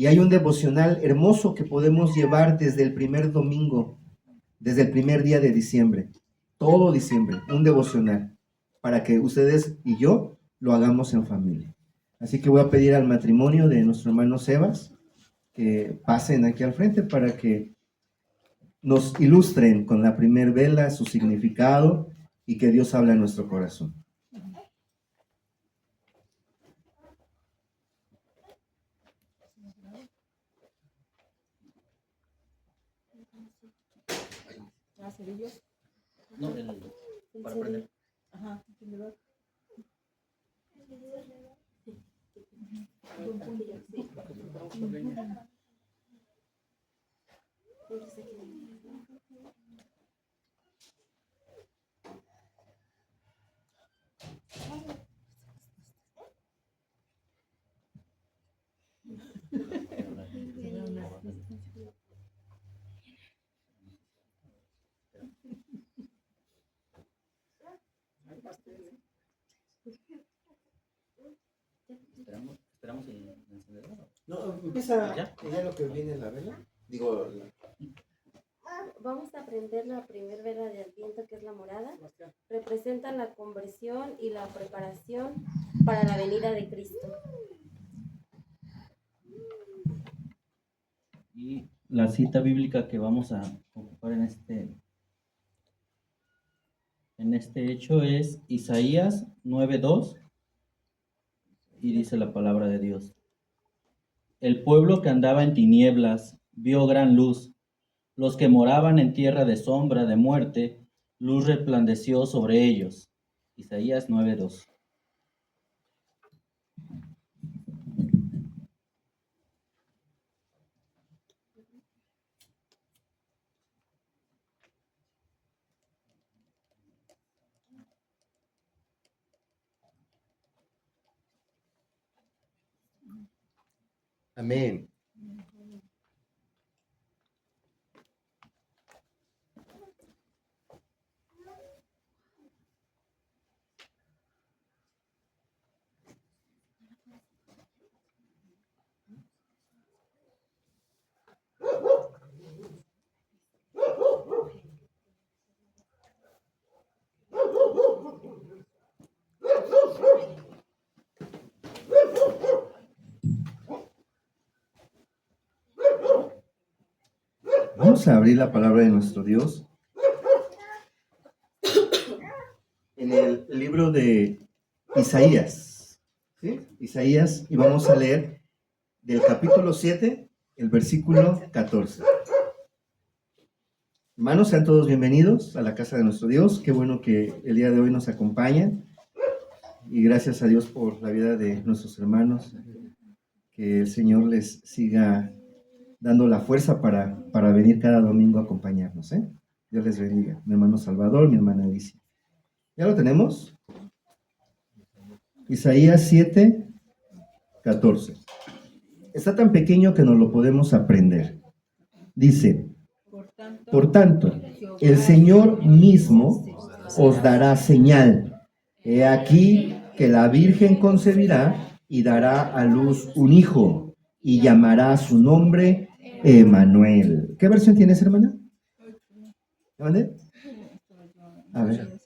Y hay un devocional hermoso que podemos llevar desde el primer domingo, desde el primer día de diciembre, todo diciembre, un devocional, para que ustedes y yo lo hagamos en familia. Así que voy a pedir al matrimonio de nuestro hermano Sebas que pasen aquí al frente para que nos ilustren con la primer vela su significado y que Dios hable a nuestro corazón. No, para prender. Ajá. Esperamos el encendedor. No, empieza ya lo que viene en la vela. Vamos a prender la primera vela de Adviento, que es la morada. Representa la conversión y la preparación para la venida de Cristo. Y la cita bíblica que vamos a ocupar en este hecho es Isaías 9:2, y dice la palabra de Dios: el pueblo que andaba en tinieblas vio gran luz, los que moraban en tierra de sombra de muerte, luz resplandeció sobre ellos. Isaías 9:2. Amén. Vamos a abrir la palabra de nuestro Dios en el libro de Isaías, ¿sí? Isaías, y vamos a leer del capítulo 7, el versículo 14. Hermanos, sean todos bienvenidos a la casa de nuestro Dios. Qué bueno que el día de hoy nos acompañan, y gracias a Dios por la vida de nuestros hermanos. Que el Señor les siga dando la fuerza para venir cada domingo a acompañarnos, ¿eh? Dios les bendiga. Mi hermano Salvador, mi hermana Alicia. ¿Ya lo tenemos? Isaías 7, 14. Está tan pequeño que no lo podemos aprender. Dice: por tanto, el Señor mismo os dará señal. He aquí que la Virgen concebirá y dará a luz un hijo, y llamará su nombre Emmanuel. ¿Qué versión tienes, hermana? ¿Dónde? A ver.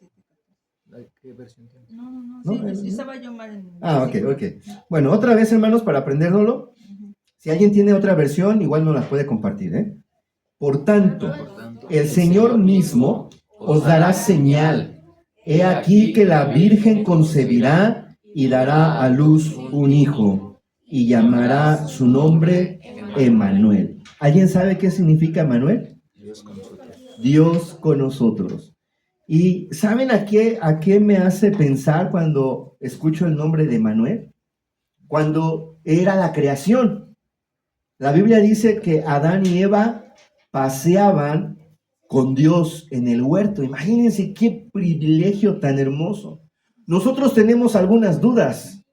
¿Qué versión tienes? No, Sí, estaba yo mal en... ok. Bueno, otra vez, hermanos, para aprendérnoslo. Si alguien tiene otra versión, igual nos la puede compartir, ¿eh? Por tanto, el Señor mismo os dará señal. He aquí que la Virgen concebirá y dará a luz un hijo, y llamará su nombre Emmanuel. ¿Alguien sabe qué significa Emmanuel? Dios con nosotros. ¿Y saben a qué me hace pensar cuando escucho el nombre de Emmanuel? Cuando era la creación. La Biblia dice que Adán y Eva paseaban con Dios en el huerto. Imagínense qué privilegio tan hermoso. Nosotros tenemos algunas dudas.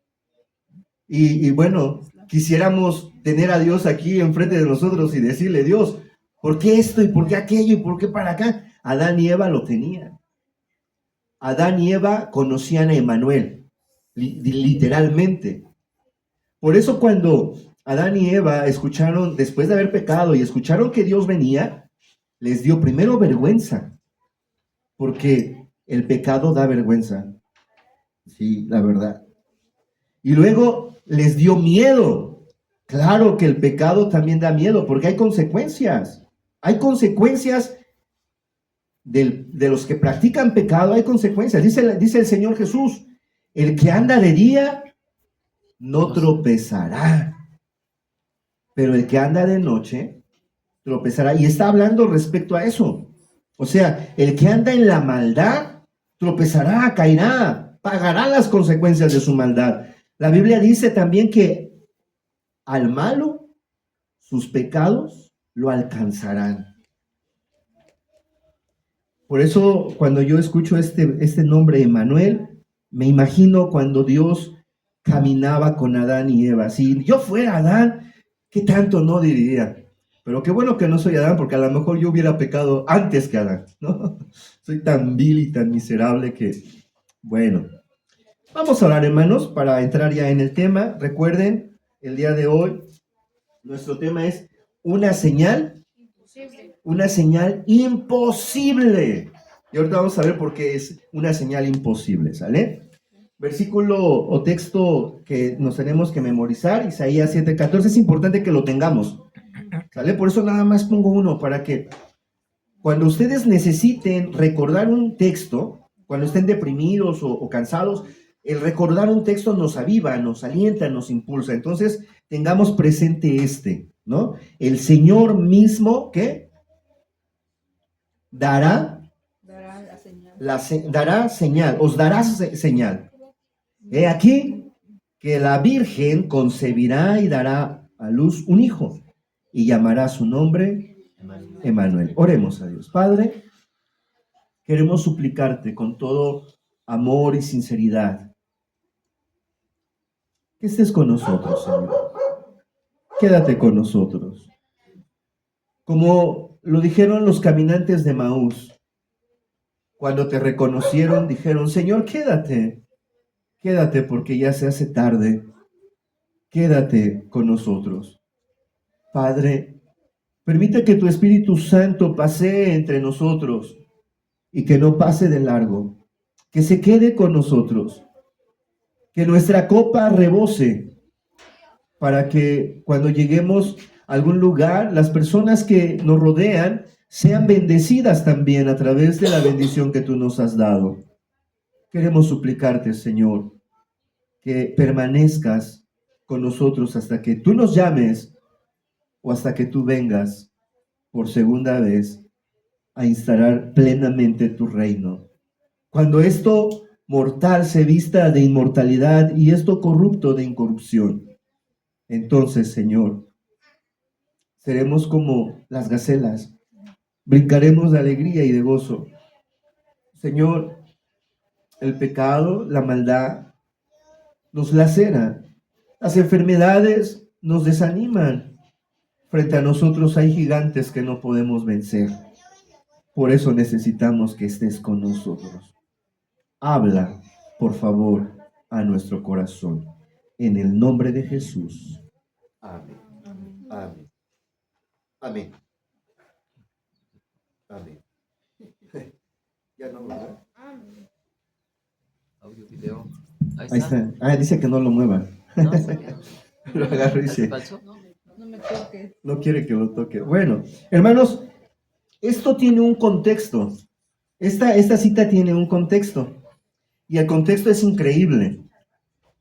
Y bueno, quisiéramos tener a Dios aquí enfrente de nosotros y decirle: Dios, ¿por qué esto y por qué aquello y por qué para acá? Adán y Eva lo tenían. Adán y Eva conocían a Emmanuel, literalmente. Por eso cuando Adán y Eva escucharon, después de haber pecado y escucharon que Dios venía, les dio primero vergüenza, porque el pecado da vergüenza. Sí, la verdad. Y luego les dio miedo. Claro que el pecado también da miedo, porque hay consecuencias. Hay consecuencias de los que practican pecado, hay consecuencias. Dice el Señor Jesús, el que anda de día no tropezará, pero el que anda de noche tropezará. Y está hablando respecto a eso. O sea, el que anda en la maldad tropezará, caerá, pagará las consecuencias de su maldad. La Biblia dice también que al malo sus pecados lo alcanzarán. Por eso cuando yo escucho este nombre Emmanuel, me imagino cuando Dios caminaba con Adán y Eva. Si yo fuera Adán, ¿qué tanto no diría? Pero qué bueno que no soy Adán, porque a lo mejor yo hubiera pecado antes que Adán, ¿no? Soy tan vil y tan miserable que, bueno. Vamos a orar, hermanos, para entrar ya en el tema. Recuerden, el día de hoy, nuestro tema es una señal imposible. Y ahorita vamos a ver por qué es una señal imposible, ¿sale? Versículo o texto que nos tenemos que memorizar, Isaías 7:14, es importante que lo tengamos, ¿sale? Por eso nada más pongo uno, para que cuando ustedes necesiten recordar un texto, cuando estén deprimidos o cansados, el recordar un texto nos aviva, nos alienta, nos impulsa. Entonces, tengamos presente ¿no? El Señor mismo, ¿qué? Dará señal, os dará señal. He aquí que la Virgen concebirá y dará a luz un hijo, y llamará su nombre Emmanuel. Oremos a Dios. Padre, queremos suplicarte con todo amor y sinceridad que estés con nosotros, Señor. Quédate con nosotros. Como lo dijeron los caminantes de Maús, cuando te reconocieron, dijeron, Señor, quédate porque ya se hace tarde. Quédate con nosotros. Padre, permite que tu Espíritu Santo pasee entre nosotros y que no pase de largo, que se quede con nosotros, que nuestra copa rebose, para que cuando lleguemos a algún lugar, las personas que nos rodean sean bendecidas también a través de la bendición que tú nos has dado. Queremos suplicarte, Señor, que permanezcas con nosotros hasta que tú nos llames o hasta que tú vengas por segunda vez a instalar plenamente tu reino. Cuando esto mortal se vista de inmortalidad y esto corrupto de incorrupción, entonces, Señor, seremos como las gacelas, brincaremos de alegría y de gozo. Señor, el pecado, la maldad, nos lacera. Las enfermedades nos desaniman. Frente a nosotros hay gigantes que no podemos vencer. Por eso necesitamos que estés con nosotros. Habla, por favor, a nuestro corazón. En el nombre de Jesús. Amén. Amén. Amén. Amén. Ya no, ¿verdad? Audio, video. Ahí está. Ah, dice que no lo mueva. No, Lo agarro y dice, no me toques. no quiere que lo toque. Bueno, hermanos, esto tiene un contexto. Esta cita tiene un contexto. Y el contexto es increíble.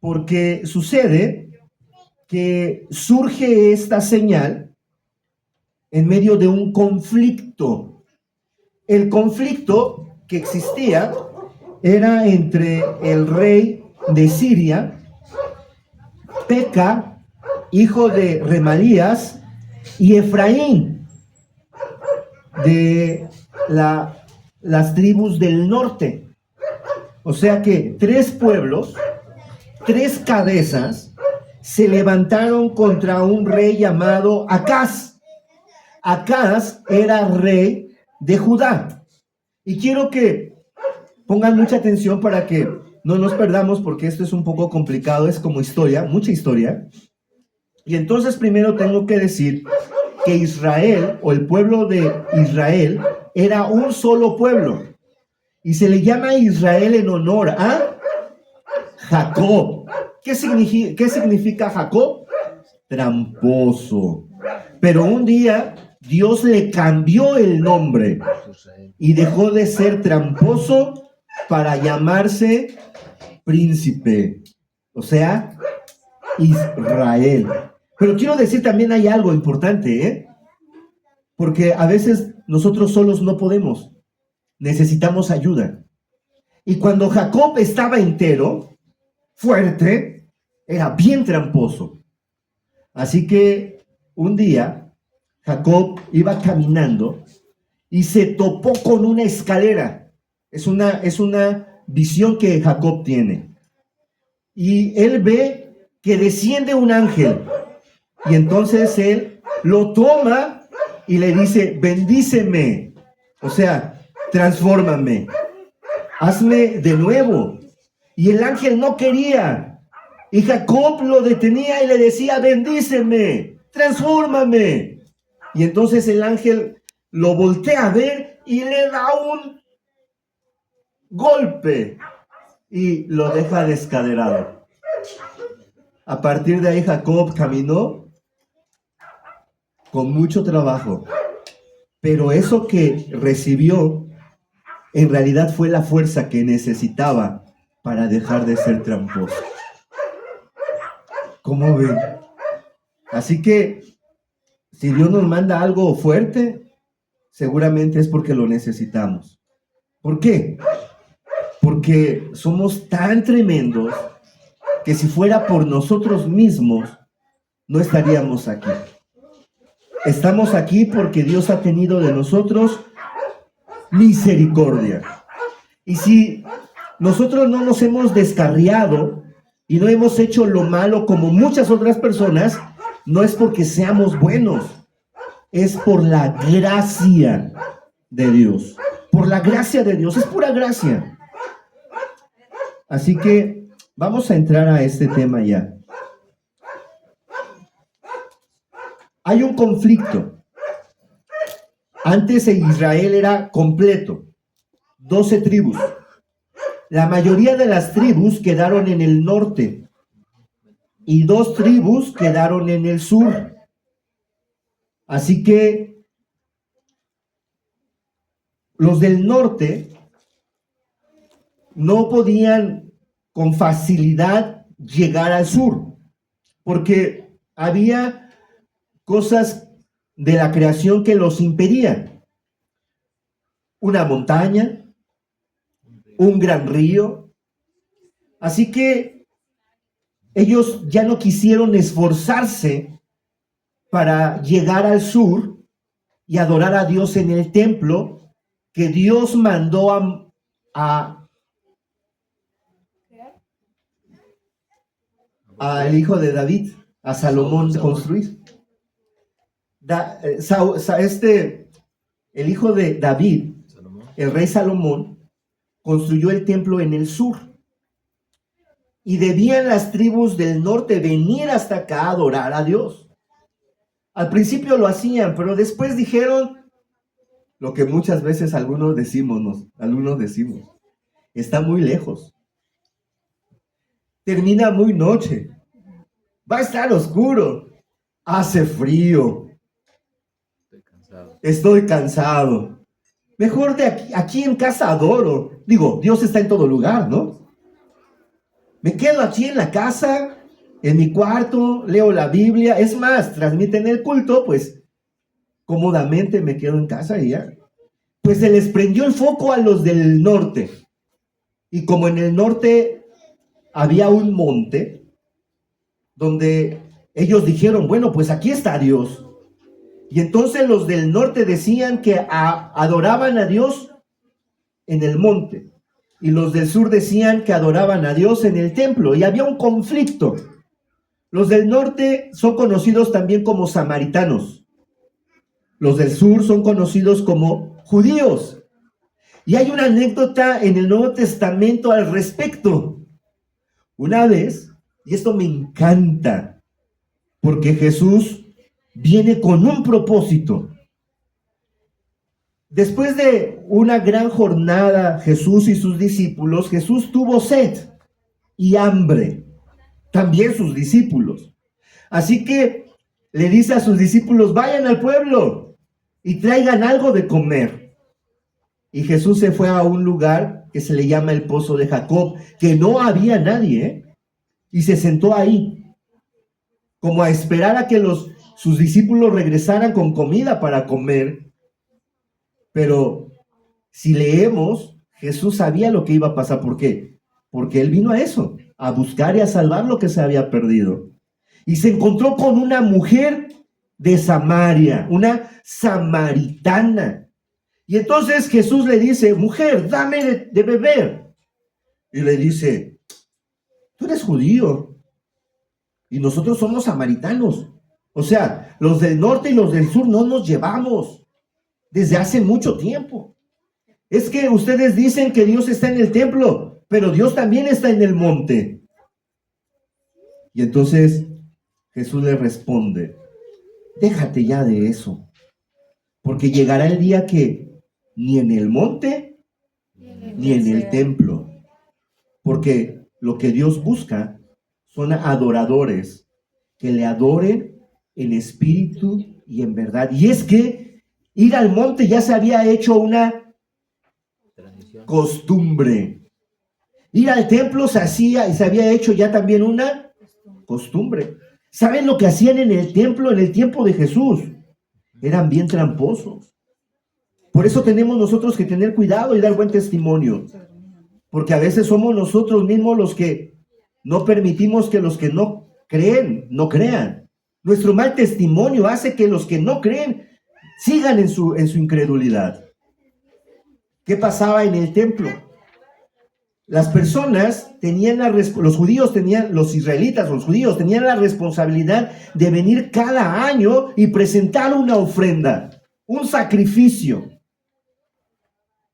Porque sucede que surge esta señal en medio de un conflicto. El conflicto que existía era entre el rey de Siria, Peca, hijo de Remalías, y Efraín, de las tribus del norte. O sea que 3 pueblos, 3 cabezas, se levantaron contra un rey llamado Acaz. Acaz era rey de Judá. Y quiero que pongan mucha atención para que no nos perdamos, porque esto es un poco complicado, es como historia, mucha historia. Y entonces primero tengo que decir que Israel, o el pueblo de Israel, era un solo pueblo. Y se le llama Israel en honor a Jacob. ¿Qué significa Jacob? Tramposo. Pero un día Dios le cambió el nombre y dejó de ser tramposo para llamarse príncipe. O sea, Israel. Pero quiero decir también hay algo importante, ¿eh? Porque a veces nosotros solos no podemos. Necesitamos ayuda. Y cuando Jacob estaba entero, fuerte, era bien tramposo. Así que un día Jacob iba caminando y se topó con una escalera. Es una visión que Jacob tiene. Y él ve que desciende un ángel. Y entonces él lo toma y le dice, bendíceme. O sea, transfórmame. Hazme de nuevo. Y el ángel no quería. Y Jacob lo detenía y le decía, bendíceme, transfórmame. Y entonces el ángel lo voltea a ver y le da un golpe y lo deja descaderado. A partir de ahí Jacob caminó con mucho trabajo, pero eso que recibió en realidad fue la fuerza que necesitaba para dejar de ser tramposo. ¿Cómo ven? Así que si Dios nos manda algo fuerte, seguramente es porque lo necesitamos. ¿Por qué? Porque somos tan tremendos que si fuera por nosotros mismos, no estaríamos aquí. Estamos aquí porque Dios ha tenido de nosotros misericordia. Y si nosotros no nos hemos descarriado y no hemos hecho lo malo como muchas otras personas, no es porque seamos buenos, es por la gracia de Dios. Por la gracia de Dios, es pura gracia. Así que vamos a entrar a este tema ya. Hay un conflicto. Antes Israel era completo, 12 tribus. La mayoría de las tribus quedaron en el norte y 2 tribus quedaron en el sur. Así que los del norte no podían con facilidad llegar al sur, porque había cosas de la creación que los impedían. Una montaña, un gran río. Así que ellos ya no quisieron esforzarse para llegar al sur y adorar a Dios en el templo que Dios mandó al hijo de David, a Salomón, construir. El hijo de David, el rey Salomón, construyó el templo en el sur. Y debían las tribus del norte venir hasta acá a adorar a Dios. Al principio lo hacían, pero después dijeron lo que muchas veces algunos decimos, está muy lejos. Termina muy noche. Va a estar oscuro. Hace frío. Estoy cansado. Mejor de aquí en casa adoro. Digo, Dios está en todo lugar, ¿no? Me quedo aquí en la casa, en mi cuarto, leo la Biblia. Es más, transmiten el culto, pues cómodamente me quedo en casa y ya. Pues se les prendió el foco a los del norte. Y como en el norte había un monte, donde ellos dijeron, bueno, pues aquí está Dios. Y entonces los del norte decían que adoraban a Dios en el monte. Y los del sur decían que adoraban a Dios en el templo. Y había un conflicto. Los del norte son conocidos también como samaritanos. Los del sur son conocidos como judíos. Y hay una anécdota en el Nuevo Testamento al respecto. Una vez, y esto me encanta, porque Jesús viene con un propósito. Después de una gran jornada, Jesús y sus discípulos, Jesús tuvo sed y hambre, también sus discípulos. Así que le dice a sus discípulos, vayan al pueblo y traigan algo de comer. Y Jesús se fue a un lugar que se le llama el Pozo de Jacob, que no había nadie, y se sentó ahí, como a esperar a que sus discípulos regresaran con comida para comer. Pero si leemos, Jesús sabía lo que iba a pasar. ¿Por qué? Porque Él vino a eso, a buscar y a salvar lo que se había perdido. Y se encontró con una mujer de Samaria, una samaritana. Y entonces Jesús le dice, mujer, dame de beber. Y le dice, tú eres judío y nosotros somos samaritanos. O sea, los del norte y los del sur no nos llevamos desde hace mucho tiempo. Es que ustedes dicen que Dios está en el templo, pero Dios también está en el monte. Y entonces Jesús le responde, déjate ya de eso, porque llegará el día que ni en el monte ni en el templo, porque lo que Dios busca son adoradores que le adoren en espíritu y en verdad. Y es que ir al monte ya se había hecho una costumbre. Ir al templo se hacía y se había hecho ya también una costumbre. ¿Saben lo que hacían en el templo en el tiempo de Jesús? Eran bien tramposos. Por eso tenemos nosotros que tener cuidado y dar buen testimonio. Porque a veces somos nosotros mismos los que no permitimos que los que no creen, no crean. Nuestro mal testimonio hace que los que no creen sigan en su incredulidad. ¿Qué pasaba en el templo? Las personas tenían los israelitas, los judíos tenían la responsabilidad de venir cada año y presentar una ofrenda, un sacrificio.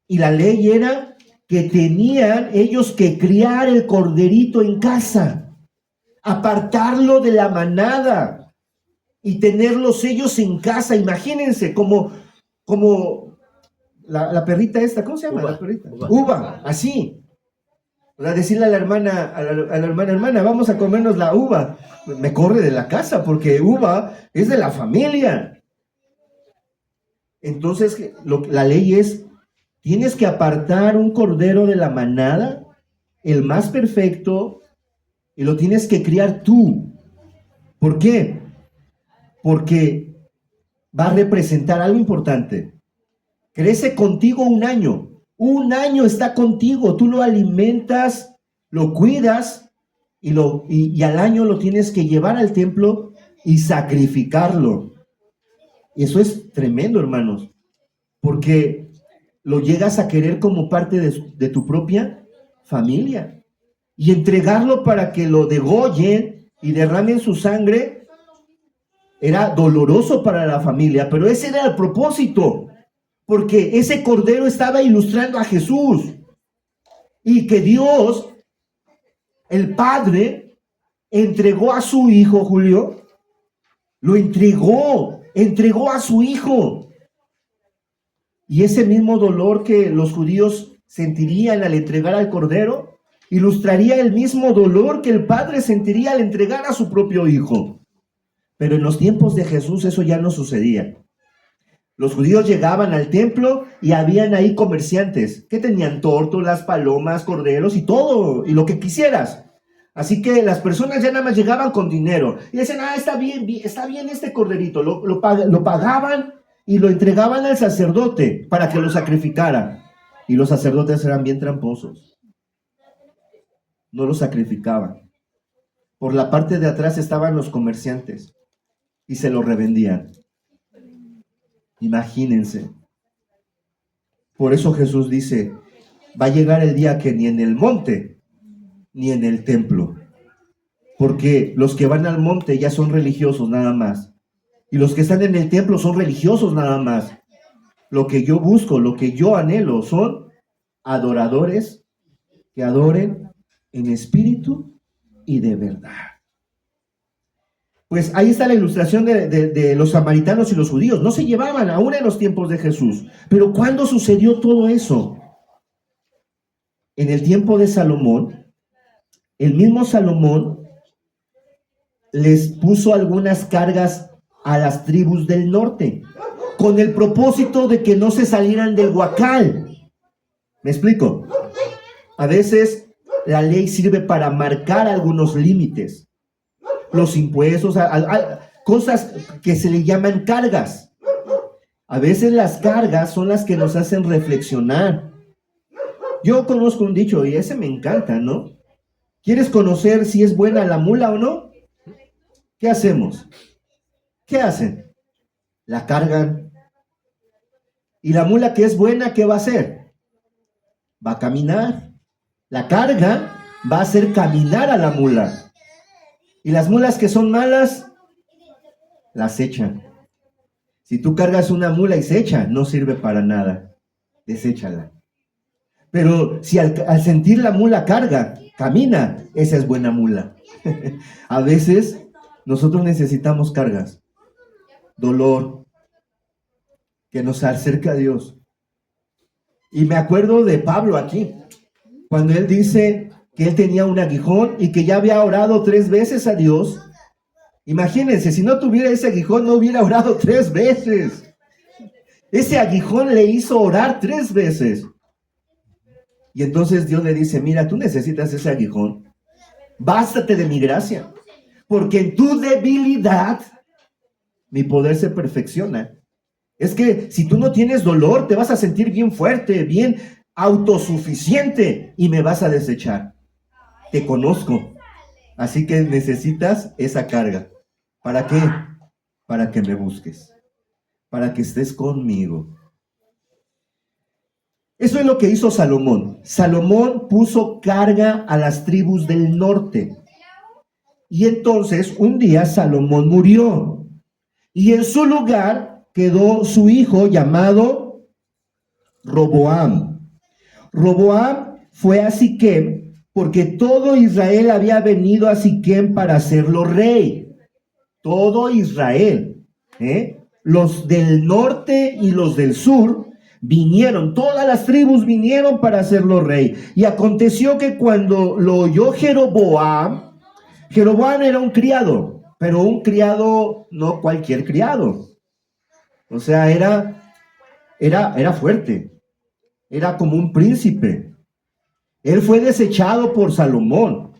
Y la ley era que tenían ellos que criar el corderito en casa, apartarlo de la manada y tenerlos ellos en casa. Imagínense como la perrita esta, ¿cómo se llama? Uva. La perrita. Uva, así. O sea, decirle a la hermana, vamos a comernos la uva. Me corre de la casa porque uva es de la familia. Entonces, la ley es, tienes que apartar un cordero de la manada, el más perfecto, y lo tienes que criar tú. ¿Por qué? Porque va a representar algo importante. Crece contigo un año. Un año está contigo. Tú lo alimentas, lo cuidas y al año lo tienes que llevar al templo y sacrificarlo. Y eso es tremendo, hermanos, porque lo llegas a querer como parte de tu propia familia. Y entregarlo para que lo degollen y derramen su sangre era doloroso para la familia, pero ese era el propósito, porque ese cordero estaba ilustrando a Jesús y que Dios, el Padre, entregó a su Hijo, Julio, lo entregó a su Hijo. Y ese mismo dolor que los judíos sentirían al entregar al cordero, ilustraría el mismo dolor que el Padre sentiría al entregar a su propio Hijo. Pero en los tiempos de Jesús eso ya no sucedía. Los judíos llegaban al templo y habían ahí comerciantes que tenían tórtolas, palomas, corderos y todo, y lo que quisieras. Así que las personas ya nada más llegaban con dinero y decían, está bien este corderito. Lo pagaban y lo entregaban al sacerdote para que lo sacrificara. Y los sacerdotes eran bien tramposos. No lo sacrificaban. Por la parte de atrás estaban los comerciantes y se lo revendían. Imagínense. Por eso Jesús dice, va a llegar el día que ni en el monte ni en el templo, porque los que van al monte ya son religiosos nada más, y los que están en el templo son religiosos nada más. Lo que yo busco, lo que yo anhelo son adoradores que adoren en espíritu y de verdad. Pues ahí está la ilustración de los samaritanos y los judíos. No se llevaban aún en los tiempos de Jesús. Pero ¿cuándo sucedió todo eso? En el tiempo de Salomón, el mismo Salomón les puso algunas cargas a las tribus del norte, con el propósito de que no se salieran del huacal. ¿Me explico? A veces la ley sirve para marcar algunos límites. Los impuestos, cosas que se le llaman cargas. A veces las cargas son las que nos hacen reflexionar. Yo conozco un dicho y ese me encanta, ¿no? ¿Quieres conocer si es buena la mula o no? ¿Qué hacemos? ¿Qué hacen? La cargan. Y la mula que es buena, ¿qué va a hacer? Va a caminar. La carga va a hacer caminar a la mula. Y las mulas que son malas, las echan. Si tú cargas una mula y se echa, no sirve para nada. Deséchala. Pero si al sentir la mula carga, camina, esa es buena mula. A veces nosotros necesitamos cargas, dolor, que nos acerca a Dios. Y me acuerdo de Pablo aquí, cuando él dice que él tenía un aguijón y que ya había orado 3 veces a Dios. Imagínense, si no tuviera ese aguijón, no hubiera orado 3 veces. Ese aguijón le hizo orar 3 veces. Y entonces Dios le dice, mira, tú necesitas ese aguijón. Bástate de mi gracia, porque en tu debilidad mi poder se perfecciona. Es que si tú no tienes dolor, te vas a sentir bien fuerte, bien autosuficiente y me vas a desechar. Te conozco, así que necesitas esa carga. ¿Para qué? Para que me busques, para que estés conmigo. Eso es lo que hizo Salomón. Salomón puso carga a las tribus del norte. Y entonces un día Salomón murió. Y en su lugar quedó su hijo llamado Roboam. Roboam fue a Siquem porque todo Israel había venido a Siquem para hacerlo rey. Todo Israel, los del norte y los del sur vinieron, todas las tribus vinieron para hacerlo rey. Y aconteció que cuando lo oyó Jeroboam, Jeroboam era un criado, pero un criado, no cualquier criado. O sea, era fuerte, era como un príncipe. Él fue desechado por Salomón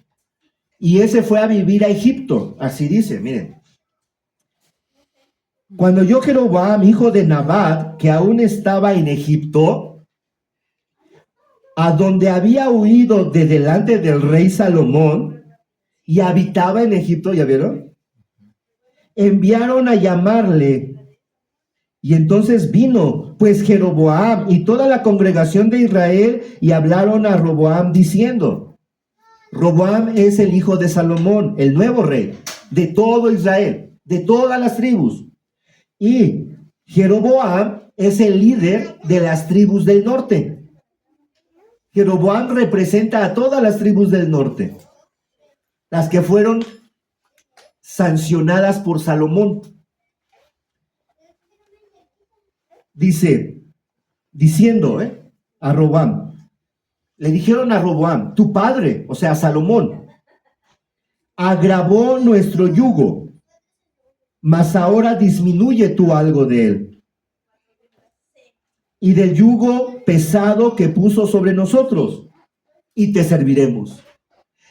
y él se fue a vivir a Egipto. Así dice, miren. Cuando oyó Jeroboam, hijo de Nabat, que aún estaba en Egipto, a donde había huido de delante del rey Salomón y habitaba en Egipto, ¿ya vieron? Enviaron a llamarle. Y entonces vino, pues Jeroboam y toda la congregación de Israel y hablaron a Roboam diciendo, Roboam es el hijo de Salomón, el nuevo rey de todo Israel, de todas las tribus. Y Jeroboam es el líder de las tribus del norte. Jeroboam representa a todas las tribus del norte, las que fueron sancionadas por Salomón. Diciendo a Roboam, le dijeron a Roboam, tu padre, o sea, Salomón, agravó nuestro yugo, mas ahora disminuye tú algo de él, y del yugo pesado que puso sobre nosotros, y te serviremos.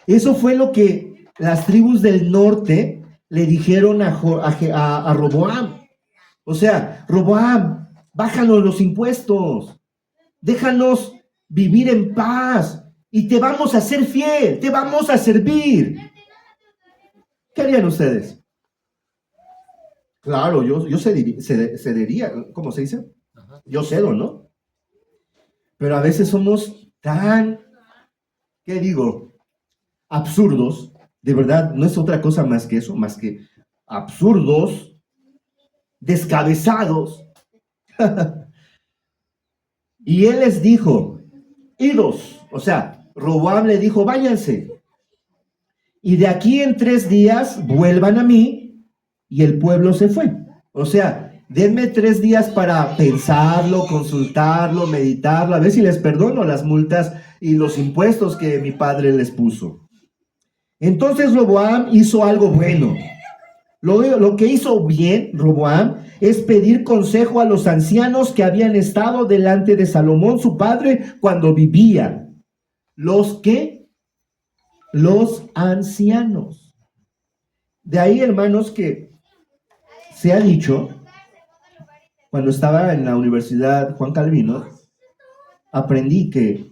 Eso fue lo que las tribus del norte le dijeron a Roboam. O sea, Roboam, bájanos los impuestos, déjanos vivir en paz y te vamos a ser fiel, te vamos a servir. ¿Qué harían ustedes? Claro, yo cedería, ¿cómo se dice? Yo cedo, ¿no? Pero a veces somos tan, ¿qué digo? Absurdos, de verdad, no es otra cosa más que eso, más que absurdos, descabezados. Y él les dijo, idos, o sea, Roboam le dijo, váyanse, y de aquí en 3 días vuelvan a mí, y el pueblo se fue. O sea, denme 3 días para pensarlo, consultarlo, meditarlo, a ver si les perdono las multas y los impuestos que mi padre les puso. Entonces Roboam hizo algo bueno. Lo que hizo bien Roboam es pedir consejo a los ancianos que habían estado delante de Salomón, su padre, cuando vivía. ¿Los qué? Los ancianos. De ahí, hermanos, que se ha dicho, cuando estaba en la Universidad Juan Calvino, aprendí que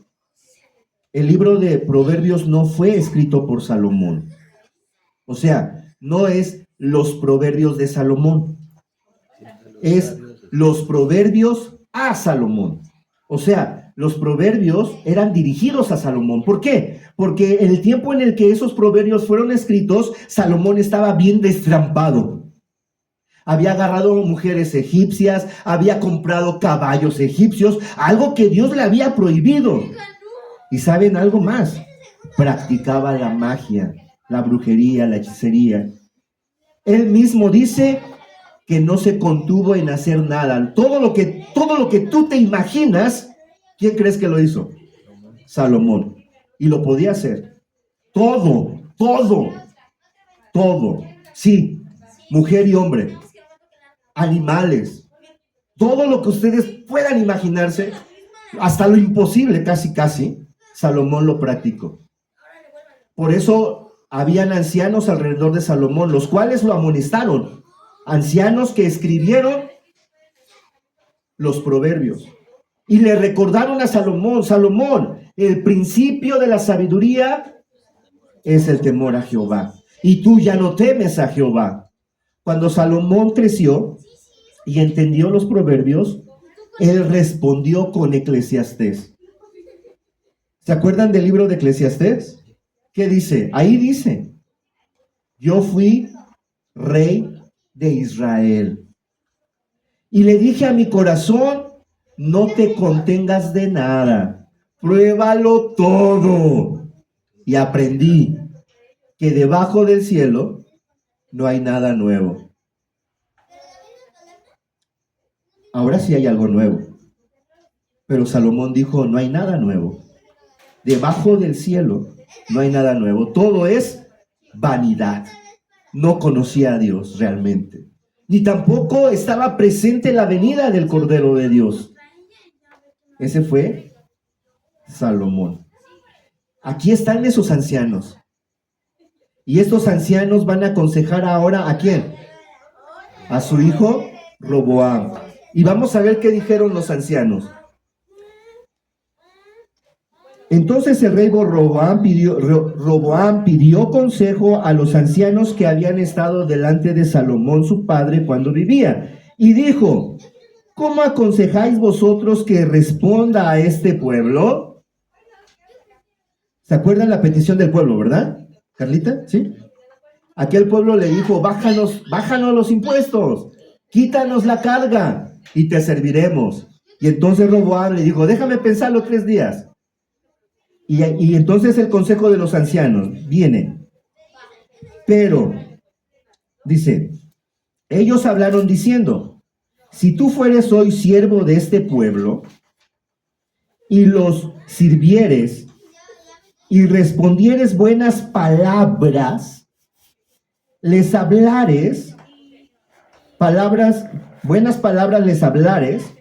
el libro de Proverbios no fue escrito por Salomón. O sea, no es los Proverbios de Salomón, es los Proverbios a Salomón. O sea, los Proverbios eran dirigidos a Salomón. ¿Por qué? Porque en el tiempo en el que esos Proverbios fueron escritos, Salomón estaba bien destrampado. Había agarrado mujeres egipcias, había comprado caballos egipcios, algo que Dios le había prohibido. Y ¿saben algo más? Practicaba la magia, la brujería, la hechicería. Él mismo dice que no se contuvo en hacer nada. Todo lo que tú te imaginas, ¿quién crees que lo hizo? Salomón. Y lo podía hacer. Todo. Sí, mujer y hombre. Animales. Todo lo que ustedes puedan imaginarse, hasta lo imposible, casi, Salomón lo practicó. Por eso habían ancianos alrededor de Salomón, los cuales lo amonestaron. Ancianos que escribieron los proverbios. Y le recordaron a Salomón, el principio de la sabiduría es el temor a Jehová. Y tú ya no temes a Jehová. Cuando Salomón creció y entendió los proverbios, él respondió con Eclesiastés. ¿Se acuerdan del libro de Eclesiastés? ¿Qué dice? Ahí dice, yo fui rey de Israel. Y le dije a mi corazón, no te contengas de nada, pruébalo todo. Y aprendí que debajo del cielo no hay nada nuevo. Ahora sí hay algo nuevo. Pero Salomón dijo, no hay nada nuevo. Debajo del cielo no hay nada nuevo. Todo es vanidad. No conocía a Dios realmente. Ni tampoco estaba presente la venida del Cordero de Dios. Ese fue Salomón. Aquí están esos ancianos. Y estos ancianos van a aconsejar ahora ¿a quién? A su hijo Roboam. Y vamos a ver qué dijeron los ancianos. Entonces el rey Roboam pidió consejo a los ancianos que habían estado delante de Salomón su padre cuando vivía. Y dijo, ¿cómo aconsejáis vosotros que responda a este pueblo? ¿Se acuerdan la petición del pueblo, verdad? Carlita, ¿sí? Aquel pueblo le dijo, bájanos los impuestos, quítanos la carga y te serviremos. Y entonces Roboam le dijo, déjame pensarlo 3 días. Y entonces el consejo de los ancianos viene. Pero, dice, ellos hablaron diciendo, si tú fueres hoy siervo de este pueblo y los sirvieres y respondieres buenas palabras, les hablares, buenas palabras les hablares,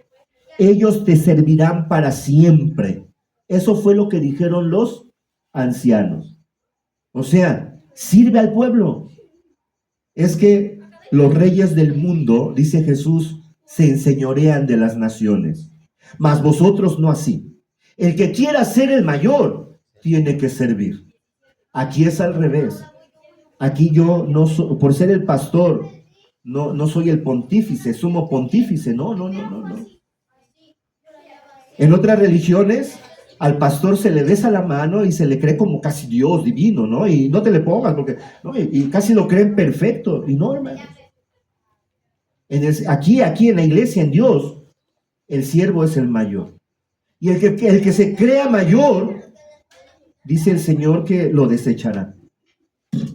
ellos te servirán para siempre. Eso fue lo que dijeron los ancianos. O sea, sirve al pueblo. Es que los reyes del mundo, dice Jesús, se enseñorean de las naciones. Mas vosotros no así. El que quiera ser el mayor, tiene que servir. Aquí es al revés. Aquí yo no por ser el pastor, no soy el pontífice, sumo pontífice. No. En otras religiones, al pastor se le besa la mano y se le cree como casi Dios divino, ¿no? Y no te le pongas porque, ¿no? Y casi lo creen perfecto. Y no, hermano. Aquí en la iglesia, en Dios, el siervo es el mayor. Y el que se crea mayor, dice el Señor que lo desechará.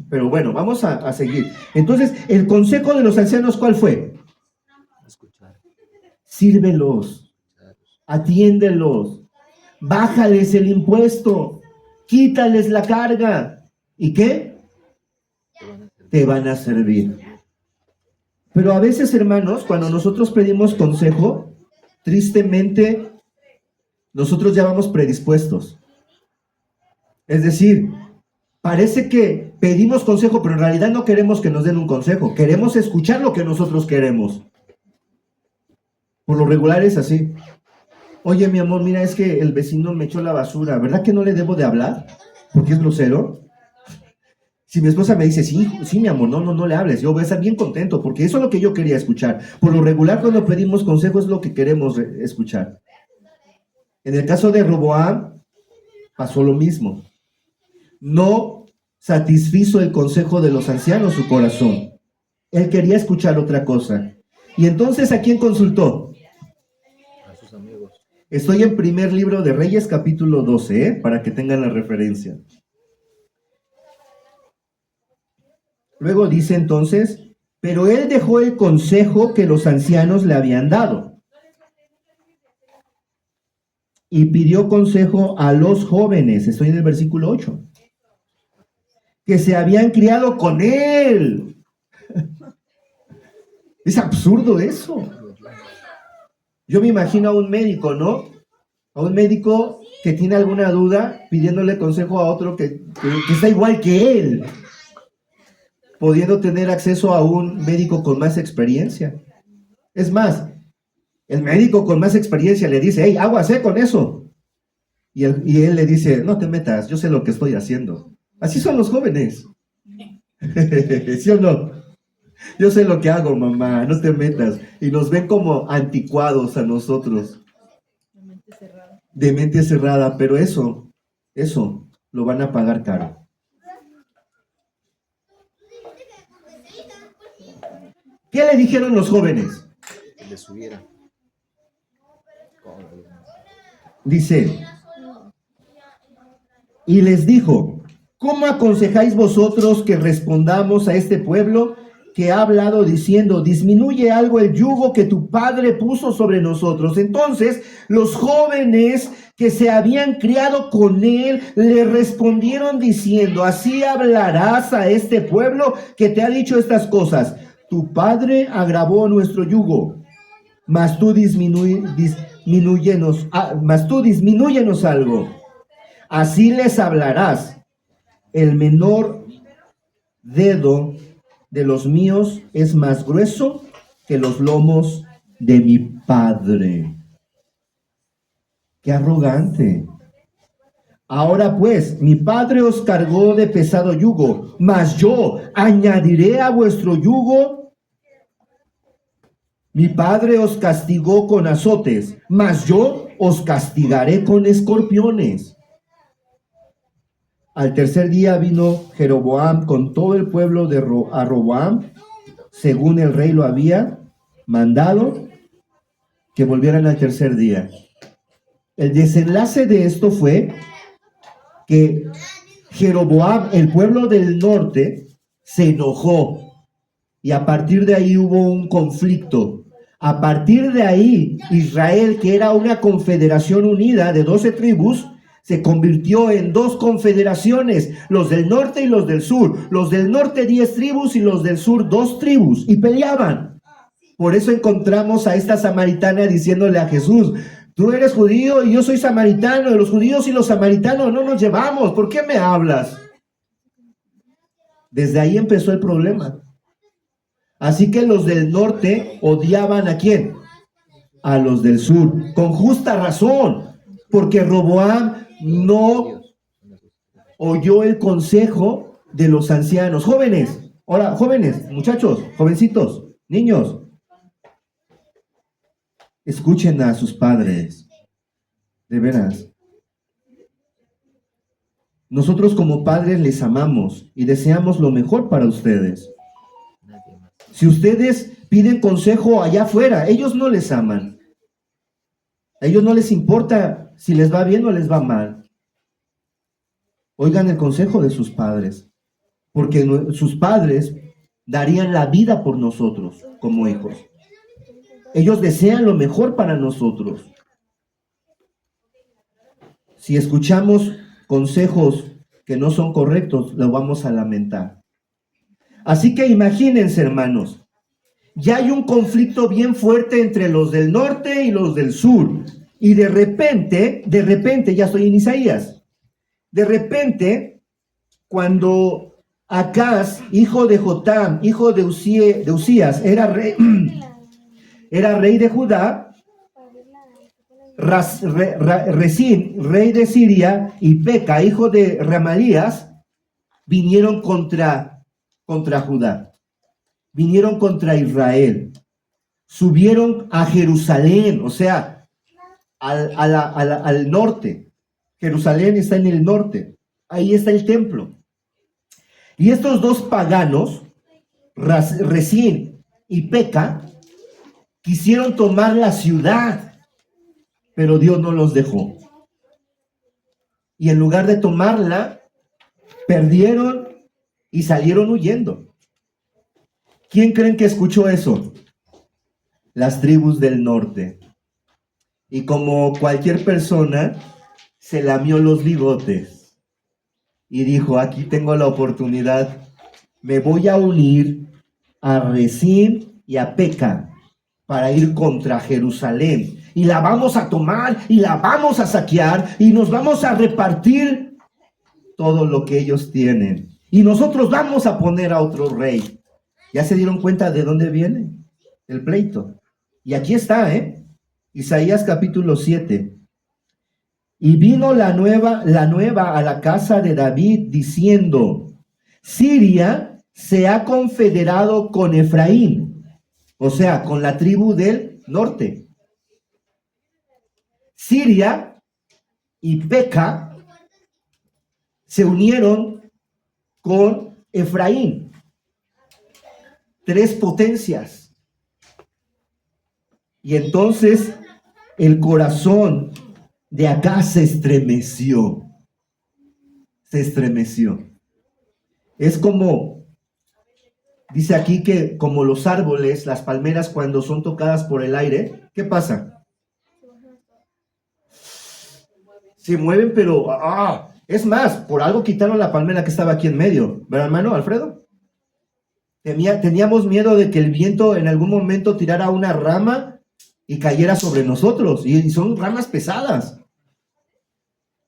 Pero bueno, vamos a seguir. Entonces, el consejo de los ancianos, ¿cuál fue? Escuchar. Sírvelos, atiéndelos, bájales el impuesto, quítales la carga. ¿Y qué? Te van a servir. Pero a veces, hermanos, cuando nosotros pedimos consejo, tristemente, nosotros ya vamos predispuestos. Es decir, parece que pedimos consejo, pero en realidad no queremos que nos den un consejo. Queremos escuchar lo que nosotros queremos. Por lo regular es así. Oye, mi amor, mira, es que el vecino me echó la basura. ¿Verdad que no le debo de hablar? Porque es grosero. Si mi esposa me dice, sí, sí, mi amor, no le hables. Yo voy a estar bien contento porque eso es lo que yo quería escuchar. Por lo regular, cuando pedimos consejo es lo que queremos escuchar. En el caso de Roboam, pasó lo mismo. No satisfizo el consejo de los ancianos su corazón. Él quería escuchar otra cosa. Y entonces, ¿a quién consultó? A sus amigos. Estoy en primer libro de Reyes, capítulo 12, para que tengan la referencia. Luego dice entonces, pero él dejó el consejo que los ancianos le habían dado y pidió consejo a los jóvenes, estoy en el versículo 8, que se habían criado con él. Es absurdo eso. Yo me imagino a un médico, ¿no? A un médico que tiene alguna duda pidiéndole consejo a otro que está igual que él, pudiendo tener acceso a un médico con más experiencia. Es más, el médico con más experiencia le dice, hey, aguas, con eso. Y él le dice, no te metas, yo sé lo que estoy haciendo. Así son los jóvenes. ¿Sí o no? Yo sé lo que hago, mamá, no te metas. Y nos ven como anticuados a nosotros. La mente cerrada. De mente cerrada, pero eso lo van a pagar caro. ¿Qué le dijeron los jóvenes? Que le subiera. Dice, y les dijo, ¿cómo aconsejáis vosotros que respondamos a este pueblo que ha hablado diciendo, disminuye algo el yugo que tu padre puso sobre nosotros? Entonces los jóvenes que se habían criado con él le respondieron diciendo, así hablarás a este pueblo que te ha dicho estas cosas. Tu padre agravó nuestro yugo, mas tú disminúyenos algo. Así les hablarás. El menor dedo de los míos es más grueso que los lomos de mi padre. ¡Qué arrogante! Ahora pues, mi padre os cargó de pesado yugo, mas yo añadiré a vuestro yugo. Mi padre os castigó con azotes, mas yo os castigaré con escorpiones. Al tercer día vino Jeroboam con todo el pueblo a Roboam, según el rey lo había mandado, que volvieran al tercer día. El desenlace de esto fue que Jeroboam, el pueblo del norte, se enojó y a partir de ahí hubo un conflicto. A partir de ahí, Israel, que era una confederación unida de 12 tribus, se convirtió en dos confederaciones, los del norte y los del sur. Los del norte 10 tribus y los del sur 2 tribus, y peleaban. Por eso encontramos a esta samaritana diciéndole a Jesús, tú eres judío y yo soy samaritano, y los judíos y los samaritanos no nos llevamos, ¿por qué me hablas? Desde ahí empezó el problema. Así que los del norte odiaban ¿a quién? A los del sur, con justa razón, porque Roboam no oyó el consejo de los ancianos. Jóvenes, ahora, jóvenes, muchachos, jovencitos, niños, escuchen a sus padres, de veras. Nosotros como padres les amamos y deseamos lo mejor para ustedes. Si ustedes piden consejo allá afuera, ellos no les aman. A ellos no les importa si les va bien o les va mal. Oigan el consejo de sus padres. porque sus padres darían la vida por nosotros como hijos. Ellos desean lo mejor para nosotros. Si escuchamos consejos que no son correctos, lo vamos a lamentar. Así que imagínense, hermanos, ya hay un conflicto bien fuerte entre los del norte y los del sur. Y de repente, ya estoy en Isaías, de repente, cuando Acaz, hijo de Jotam, hijo de Usías, era rey de Judá, Resín, rey de Siria, y Peca, hijo de Remalías, vinieron contra Judá, vinieron contra Israel, subieron a Jerusalén, o sea, al norte. Jerusalén está en el norte, ahí está el templo. Y estos dos paganos, Resín y Peca, quisieron tomar la ciudad, pero Dios no los dejó. Y en lugar de tomarla, perdieron y salieron huyendo. ¿Quién creen que escuchó eso? Las tribus del norte. Y como cualquier persona, se lamió los bigotes y dijo, aquí tengo la oportunidad, me voy a unir a Resín y a Peca para ir contra Jerusalén. Y la vamos a tomar y la vamos a saquear y nos vamos a repartir todo lo que ellos tienen. Y nosotros vamos a poner a otro rey. ¿Ya se dieron cuenta de dónde viene el pleito? Y aquí está, Isaías capítulo 7. Y vino la nueva a la casa de David diciendo, Siria se ha confederado con Efraín, o sea, con la tribu del norte. Siria y Peca se unieron con Efraín. Tres potencias. Y entonces el corazón de acá se estremeció. Se estremeció. Es como, dice aquí que como los árboles, las palmeras cuando son tocadas por el aire, ¿qué pasa? Se mueven, pero, es más, por algo quitaron la palmera que estaba aquí en medio, ¿verdad, hermano Alfredo? Teníamos miedo de que el viento en algún momento tirara una rama y cayera sobre nosotros, y son ramas pesadas.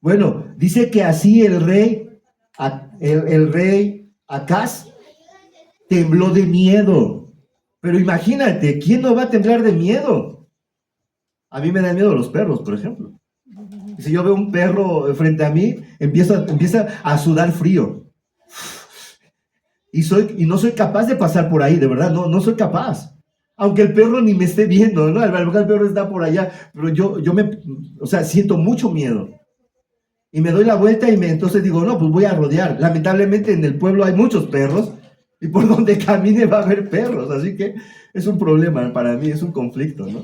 Bueno, dice que así el rey Acaz tembló de miedo. Pero imagínate, ¿quién no va a temblar de miedo? A mí me dan miedo los perros, por ejemplo. Si yo veo un perro frente a mí, empieza a sudar frío. Y no soy capaz de pasar por ahí, de verdad, no soy capaz. Aunque el perro ni me esté viendo, ¿no? A lo mejor el perro está por allá, pero yo siento mucho miedo. Y me doy la vuelta y entonces digo, no, pues voy a rodear. Lamentablemente en el pueblo hay muchos perros y por donde camine va a haber perros. Así que es un problema para mí, es un conflicto, ¿no?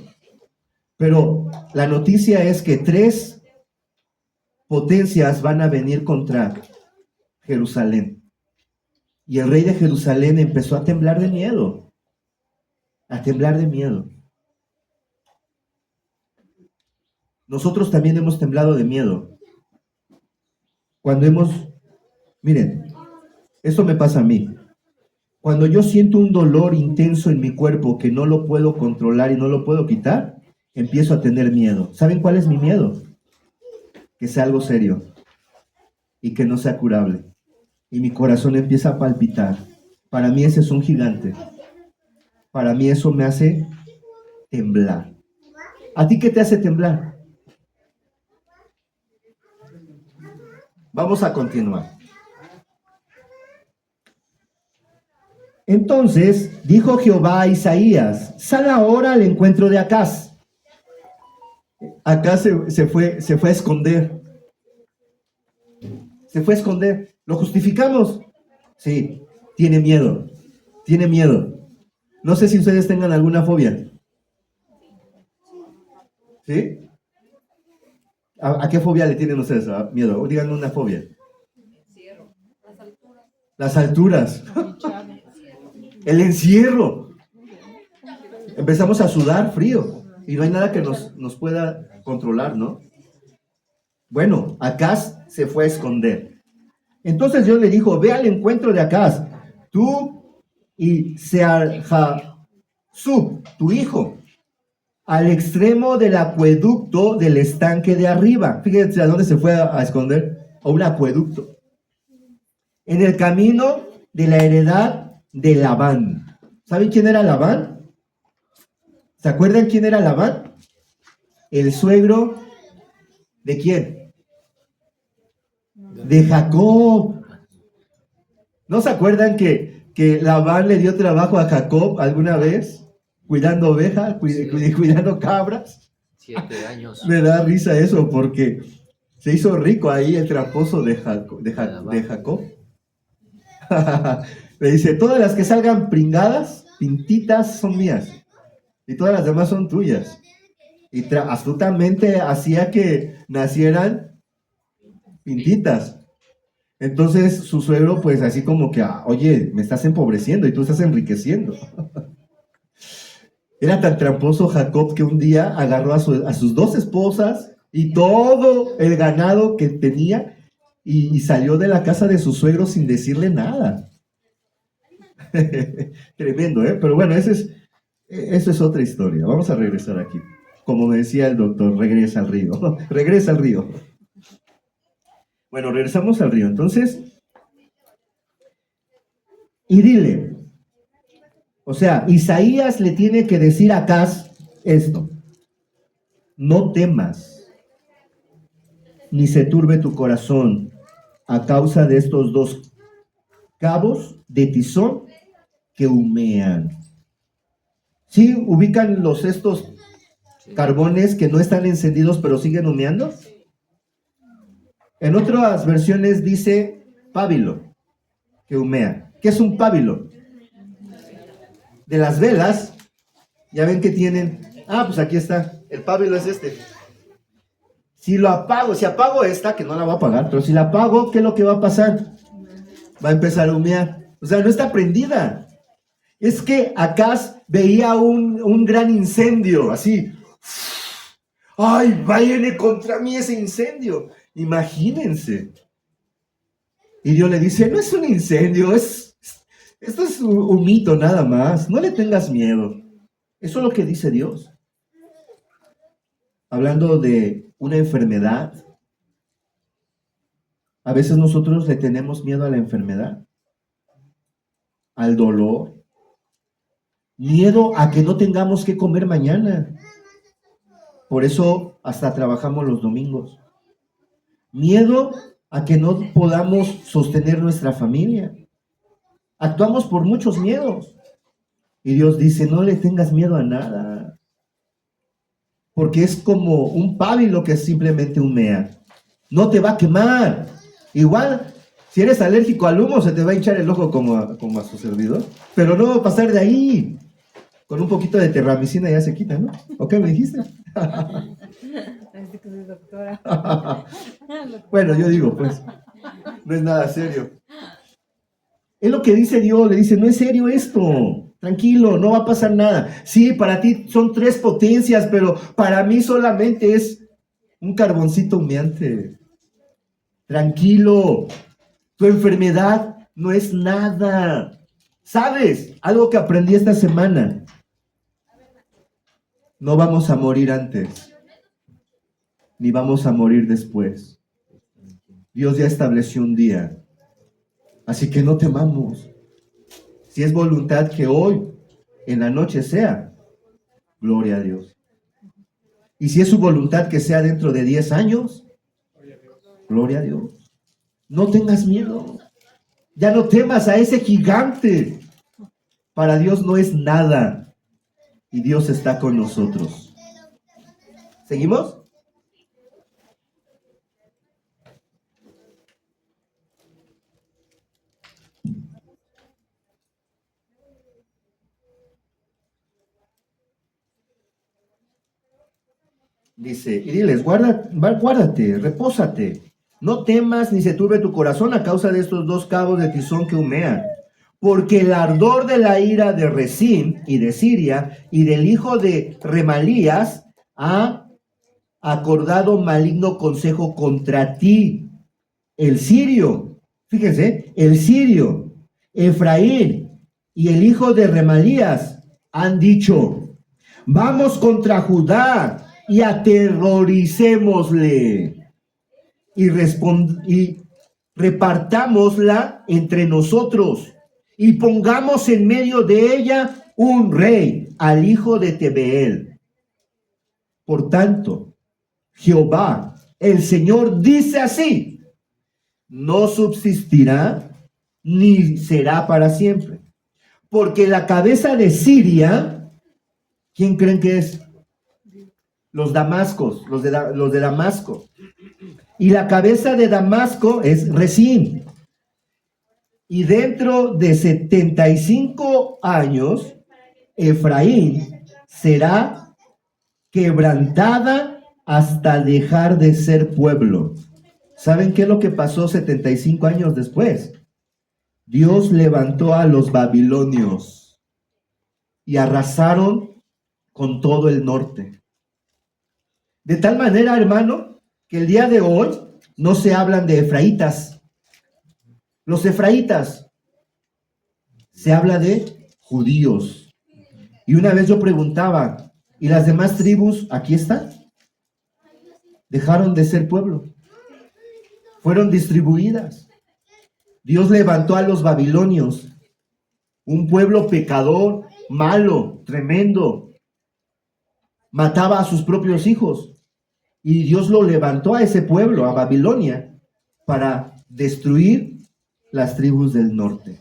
Pero la noticia es que tres potencias van a venir contra Jerusalén. Y el rey de Jerusalén empezó a temblar de miedo. A temblar de miedo. Nosotros también hemos temblado de miedo. Miren, esto me pasa a mí. Cuando yo siento un dolor intenso en mi cuerpo que no lo puedo controlar y no lo puedo quitar, empiezo a tener miedo. ¿Saben cuál es mi miedo? Que sea algo serio y que no sea curable. Y mi corazón empieza a palpitar. Para mí ese es un gigante. Para mí eso me hace temblar. ¿A ti qué te hace temblar? Vamos a continuar. Entonces dijo Jehová a Isaías, sal ahora al encuentro de Acaz. Acaz se fue a esconder. Se fue a esconder. ¿Lo justificamos? Sí, tiene miedo. Tiene miedo. No sé si ustedes tengan alguna fobia. ¿Sí? ¿A qué fobia le tienen ustedes? Miedo. Díganme una fobia. las alturas, Hinchado. el encierro. Empezamos a sudar frío y no hay nada que nos pueda controlar, ¿no? Bueno, Acaz se fue a esconder. Entonces Dios le dijo, ve al encuentro de Acaz, tú y Sear-Jasub, tu hijo, al extremo del acueducto del estanque de arriba. Fíjense a dónde se fue a esconder, a un acueducto. En el camino de la heredad de Labán. ¿Saben quién era Labán? ¿Se acuerdan quién era Labán? El suegro ¿de quién? De Jacob. ¿No se acuerdan que Labán le dio trabajo a Jacob alguna vez? Cuidando ovejas, cuidando cabras. 7 años. Me da risa eso porque se hizo rico ahí el tramposo de Jacob. Le dice, todas las que salgan pringadas, pintitas, son mías. Y todas las demás son tuyas. Y astutamente hacía que nacieran pintitas. Entonces su suegro pues así como que, oye, me estás empobreciendo y tú estás enriqueciendo. Era tan tramposo Jacob que un día agarró a sus 2 esposas y todo el ganado que tenía y salió de la casa de su suegro sin decirle nada. Tremendo, ¿eh? Pero bueno, eso es otra historia. Vamos a regresar aquí. Como me decía el doctor, regresa al río. Regresa al río. Bueno, regresamos al río. Entonces, y dile, o sea, Isaías le tiene que decir a Acaz esto: no temas, ni se turbe tu corazón a causa de estos 2 cabos de tizón que humean. ¿Sí ubican estos carbones que no están encendidos pero siguen humeando? En otras versiones dice pábilo, que humea. ¿Qué es un pábilo? De las velas, ya ven que tienen, pues aquí está, el pábilo es este. Si apago esta, que no la voy a apagar, pero si la apago, ¿qué es lo que va a pasar? Va a empezar a humear. O sea, no está prendida. Es que Acaz veía un gran incendio, así. ¡Ay, viene contra mí ese incendio! Imagínense. Y Dios le dice, no es un incendio, esto es un mito nada más. No le tengas miedo. Eso es lo que dice Dios. Hablando de una enfermedad, a veces nosotros le tenemos miedo a la enfermedad, al dolor, miedo a que no tengamos que comer mañana. Por eso hasta trabajamos los domingos. Miedo a que no podamos sostener nuestra familia. Actuamos por muchos miedos. Y Dios dice, no le tengas miedo a nada. Porque es como un pábilo que simplemente humea. No te va a quemar. Igual, si eres alérgico al humo, se te va a hinchar el ojo como a su servidor. Pero no va a pasar de ahí. Con un poquito de terramicina ya se quita, ¿no? ¿O qué me dijiste? Parece que soy doctora. Bueno, yo digo, pues, no es nada serio. Es lo que dice Dios, le dice, no es serio esto, tranquilo, no va a pasar nada. Sí, para ti son 3 potencias, pero para mí solamente es un carboncito humeante. Tranquilo, tu enfermedad no es nada. ¿Sabes? Algo que aprendí esta semana. No vamos a morir antes, ni vamos a morir después. Dios ya estableció un día. Así que no temamos. Si es voluntad que hoy, en la noche sea, gloria a Dios. Y si es su voluntad que sea dentro de 10 años, gloria a Dios. No tengas miedo. Ya no temas a ese gigante. Para Dios no es nada. Y Dios está con nosotros. ¿Seguimos? Dice, y diles, guárdate, repósate No temas ni se turbe tu corazón a causa de estos dos cabos de tizón que humean, porque el ardor de la ira de Rezín y de Siria y del hijo de Remalías ha acordado maligno consejo contra ti. El sirio, fíjense, el sirio, Efraín y el hijo de Remalías han dicho: vamos contra Judá y aterroricémosle y repartámosla entre nosotros y pongamos en medio de ella un rey, al hijo de Tebeel. Por tanto, Jehová, el Señor, dice así: no subsistirá ni será para siempre, porque la cabeza de Siria, ¿quién creen que es? Los damascos, los de Damasco. Y la cabeza de Damasco es Rezín. Y dentro de 75 años, Efraín será quebrantada hasta dejar de ser pueblo. ¿Saben qué es lo que pasó 75 años después? Dios levantó a los babilonios y arrasaron con todo el norte. De tal manera, hermano, que el día de hoy no se hablan de efraitas. Los efraitas, se habla de judíos. Y una vez yo preguntaba, ¿y las demás tribus aquí están? Dejaron de ser pueblo. Fueron distribuidas. Dios levantó a los babilonios, un pueblo pecador, malo, tremendo. Mataba a sus propios hijos. Y Dios lo levantó a ese pueblo, a Babilonia, para destruir las tribus del norte,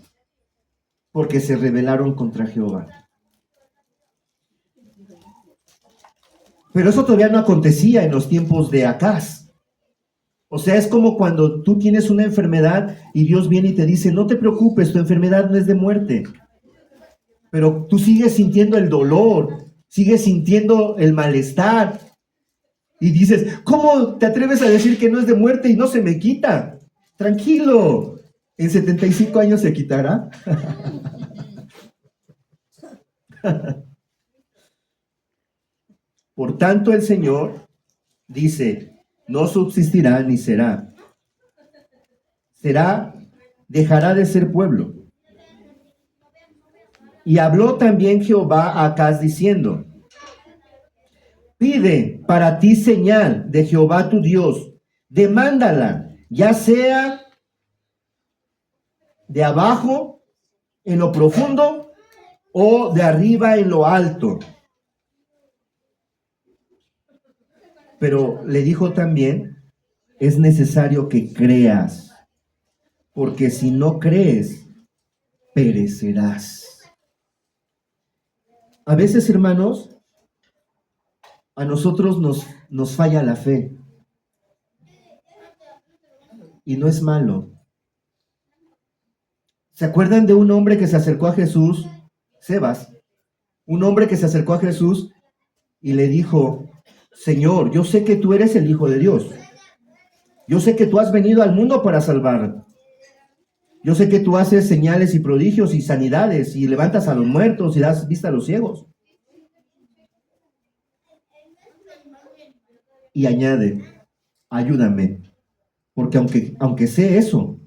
porque se rebelaron contra Jehová. Pero eso todavía no acontecía en los tiempos de Acaz. O sea, es como cuando tú tienes una enfermedad y Dios viene y te dice: no te preocupes, tu enfermedad no es de muerte. Pero tú sigues sintiendo el dolor, sigues sintiendo el malestar. Y dices: ¿cómo te atreves a decir que no es de muerte y no se me quita? Tranquilo, en 75 años se quitará. Por tanto, el Señor dice: no subsistirá ni será. Dejará de ser pueblo. Y habló también Jehová a Acaz diciendo: pide para ti señal de Jehová tu Dios, demándala, ya sea de abajo en lo profundo o de arriba en lo alto. Pero le dijo también: es necesario que creas, porque si no crees, perecerás. A veces, hermanos, a nosotros nos falla la fe. Y no es malo. ¿Se acuerdan de un hombre que se acercó a Jesús? Sebas. Un hombre que se acercó a Jesús y le dijo: Señor, yo sé que tú eres el Hijo de Dios. Yo sé que tú has venido al mundo para salvar. Yo sé que tú haces señales y prodigios y sanidades y levantas a los muertos y das vista a los ciegos. Y añade: ayúdame, porque aunque sé eso,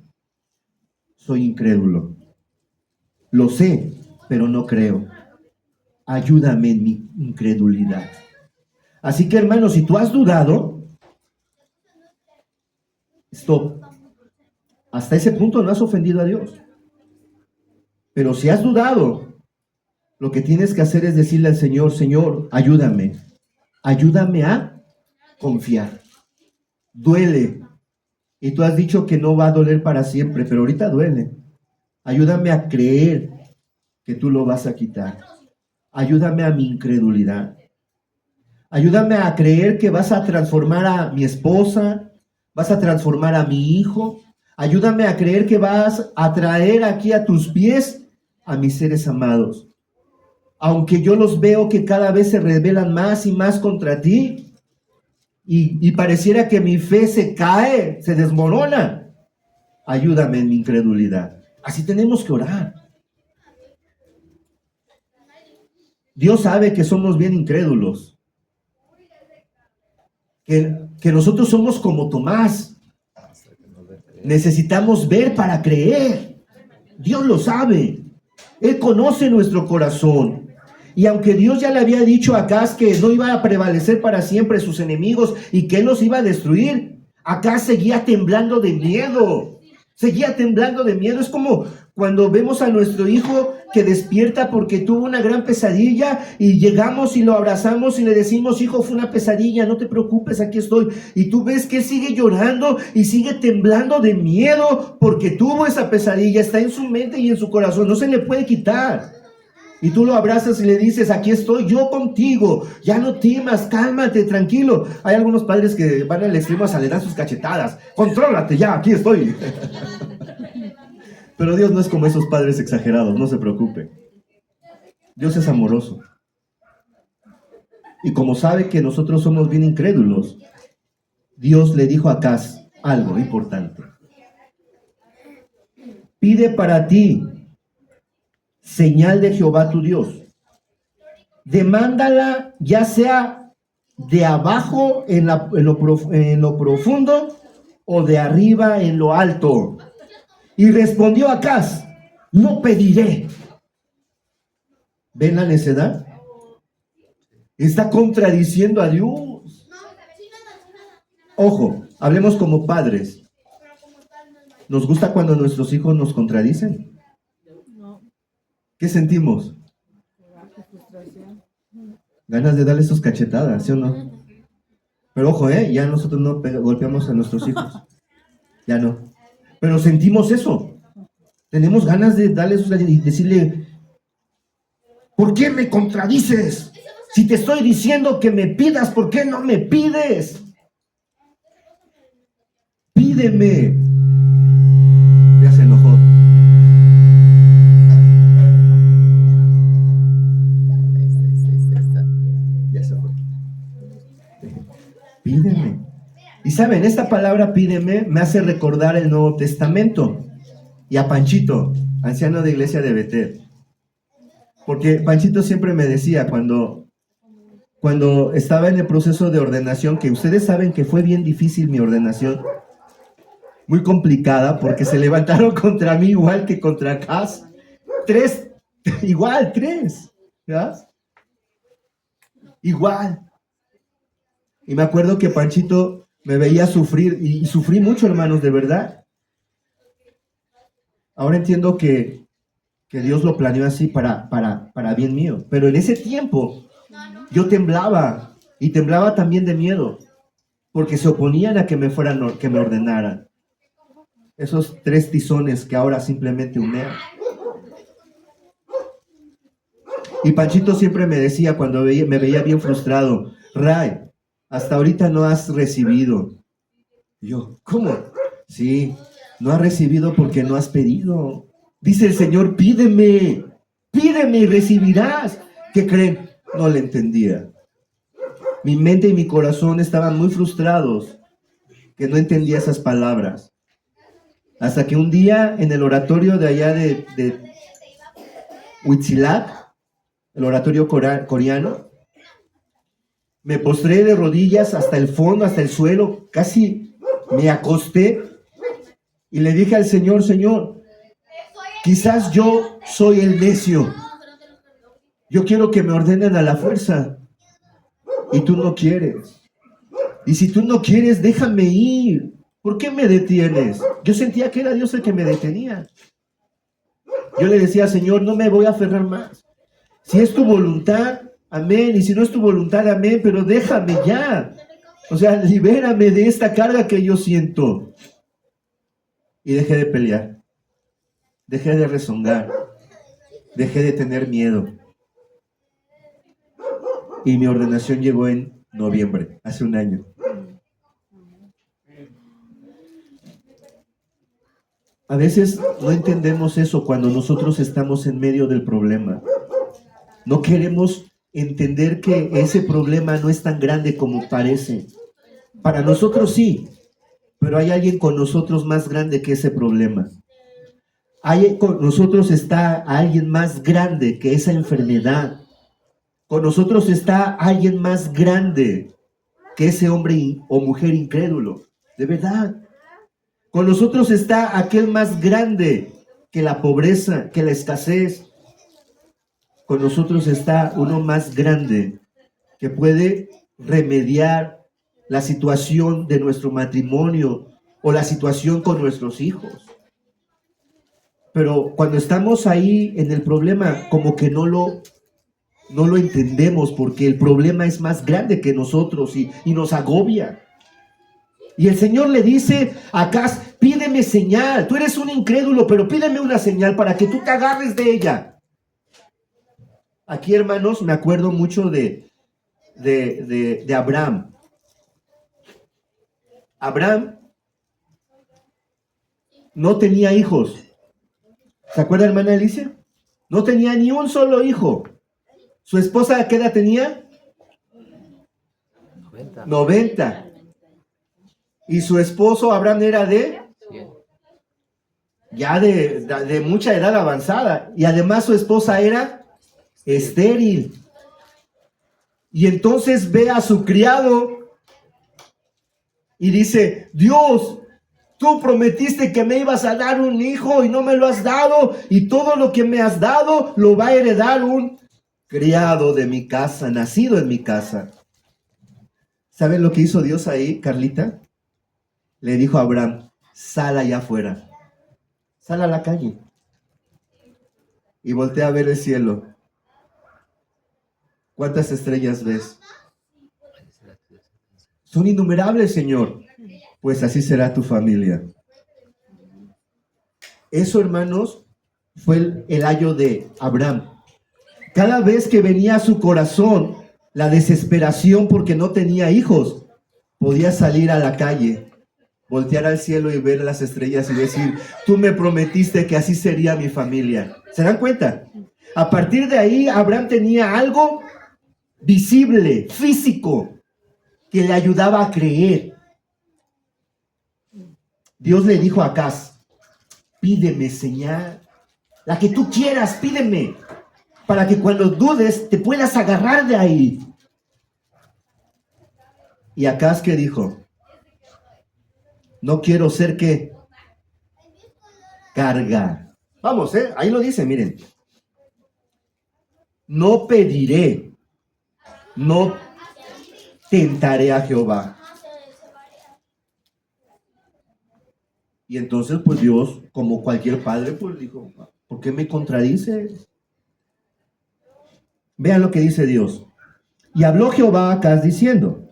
soy incrédulo. Lo sé, pero no creo. Ayúdame en mi incredulidad. Así que, hermanos, si tú has dudado, stop. Hasta ese punto no has ofendido a Dios. Pero si has dudado, lo que tienes que hacer es decirle al Señor: Señor, ayúdame. Ayúdame a confiar. Duele. Y tú has dicho que no va a doler para siempre, pero ahorita duele. Ayúdame a creer que tú lo vas a quitar. Ayúdame a mi incredulidad. Ayúdame a creer que vas a transformar a mi esposa, vas a transformar a mi hijo. Ayúdame a creer que vas a traer aquí a tus pies a mis seres amados. Aunque yo los veo que cada vez se rebelan más y más contra ti, y pareciera que mi fe se cae, se desmorona. Ayúdame en mi incredulidad. Así tenemos que orar. Dios sabe que somos bien incrédulos. Que nosotros somos como Tomás. Necesitamos ver para creer. Dios lo sabe. Él conoce nuestro corazón. Y aunque Dios ya le había dicho a Acaz que no iba a prevalecer para siempre sus enemigos y que él los iba a destruir, Acaz seguía temblando de miedo. Seguía temblando de miedo. Es como cuando vemos a nuestro hijo que despierta porque tuvo una gran pesadilla y llegamos y lo abrazamos y le decimos: hijo, fue una pesadilla, no te preocupes, aquí estoy. Y tú ves que él sigue llorando y sigue temblando de miedo porque tuvo esa pesadilla, está en su mente y en su corazón, no se le puede quitar. Y tú lo abrazas y le dices: aquí estoy yo contigo, ya no temas, cálmate, tranquilo. Hay algunos padres que van al extremo, hasta le dan sus cachetadas: contrólate ya, aquí estoy. Pero Dios no es como esos padres exagerados, no se preocupe. Dios es amoroso. Y como sabe que nosotros somos bien incrédulos, Dios le dijo a Acaz algo importante: pide para ti señal de Jehová tu Dios. Demándala ya sea de abajo en lo profundo o de arriba en lo alto. Y respondió Acaz: no pediré. ¿Ven la necedad? Está contradiciendo a Dios. Ojo, hablemos como padres. ¿Nos gusta cuando nuestros hijos nos contradicen? ¿Qué sentimos? Ganas de darle sus cachetadas, ¿sí o no? Pero ojo, ya nosotros no golpeamos a nuestros hijos. Ya no. Pero sentimos eso. Tenemos ganas de darle sus cachetadas y decirle: ¿por qué me contradices? Si te estoy diciendo que me pidas, ¿por qué no me pides? Pídeme. Ya se enojó. Pídeme. Y saben, esta palabra pídeme me hace recordar el Nuevo Testamento y a Panchito, anciano de iglesia de Betel. Porque Panchito siempre me decía cuando estaba en el proceso de ordenación, que ustedes saben que fue bien difícil mi ordenación, muy complicada, porque se levantaron contra mí igual que contra Acaz. Tres, ¿verdad? Igual. Y me acuerdo que Panchito me veía sufrir, y sufrí mucho, hermanos, de verdad. Ahora entiendo que Dios lo planeó así para bien mío. Pero en ese tiempo yo temblaba, y temblaba también de miedo, porque se oponían a que me ordenaran. Esos tres tizones que ahora simplemente humean. Y Panchito siempre me decía cuando me veía bien frustrado: Ray, hasta ahorita no has recibido. Y yo: ¿cómo? Sí, no has recibido porque no has pedido. Dice el Señor: pídeme y recibirás. ¿Qué creen? No le entendía. Mi mente y mi corazón estaban muy frustrados, que no entendía esas palabras. Hasta que un día en el oratorio de allá de Huitzilac, el oratorio coreano, me postré de rodillas hasta el fondo, hasta el suelo, casi me acosté y le dije al Señor: Señor, quizás yo soy el necio. Yo quiero que me ordenen a la fuerza y tú no quieres. Y si tú no quieres, déjame ir. ¿Por qué me detienes? Yo sentía que era Dios el que me detenía. Yo le decía: Señor, no me voy a aferrar más. Si es tu voluntad, amén. Y si no es tu voluntad, amén. Pero déjame ya. O sea, libérame de esta carga que yo siento. Y dejé de pelear. Dejé de rezongar. Dejé de tener miedo. Y mi ordenación llegó en noviembre, hace un año. A veces no entendemos eso cuando nosotros estamos en medio del problema. No queremos entender que ese problema no es tan grande como parece. Para nosotros sí, pero hay alguien con nosotros más grande que ese problema. Con nosotros está alguien más grande que esa enfermedad. Con nosotros está alguien más grande que ese hombre o mujer incrédulo. De verdad. Con nosotros está aquel más grande que la pobreza, que la escasez. Con nosotros está uno más grande que puede remediar la situación de nuestro matrimonio o la situación con nuestros hijos. Pero cuando estamos ahí en el problema, como que no lo entendemos, porque el problema es más grande que nosotros y nos agobia. Y el Señor le dice a Acaz, pídeme señal. Tú eres un incrédulo, pero pídeme una señal para que tú te agarres de ella. Aquí, hermanos, me acuerdo mucho de Abraham. Abraham no tenía hijos. ¿Se acuerda, hermana Alicia? No tenía ni un solo hijo. ¿Su esposa qué edad tenía? 90. Y su esposo Abraham era ya de mucha edad avanzada. Y además su esposa era estéril. Y entonces ve a su criado y dice, Dios, tú prometiste que me ibas a dar un hijo y no me lo has dado, y todo lo que me has dado lo va a heredar un criado de mi casa, nacido en mi casa. ¿Saben lo que hizo Dios ahí, Carlita? Le dijo a Abraham, sal allá afuera, sal a la calle y voltea a ver el cielo. ¿Cuántas estrellas ves? Son innumerables, Señor. Pues así será tu familia. Eso, hermanos, fue el ayo de Abraham. Cada vez que venía a su corazón la desesperación porque no tenía hijos, podía salir a la calle, voltear al cielo y ver las estrellas y decir, tú me prometiste que así sería mi familia. ¿Se dan cuenta? A partir de ahí, Abraham tenía algo visible, físico, que le ayudaba a creer. Dios le dijo a Acaz, pídeme señal, la que tú quieras, pídeme, para que cuando dudes te puedas agarrar de ahí. Y Acaz, ¿qué dijo? No quiero ser ¿qué? Carga. Vamos, ahí lo dice, miren. No pediré, no tentaré a Jehová. Y entonces, pues Dios, como cualquier padre, pues dijo, ¿por qué me contradices? Vean lo que dice Dios. Y habló Jehová a Acaz diciendo,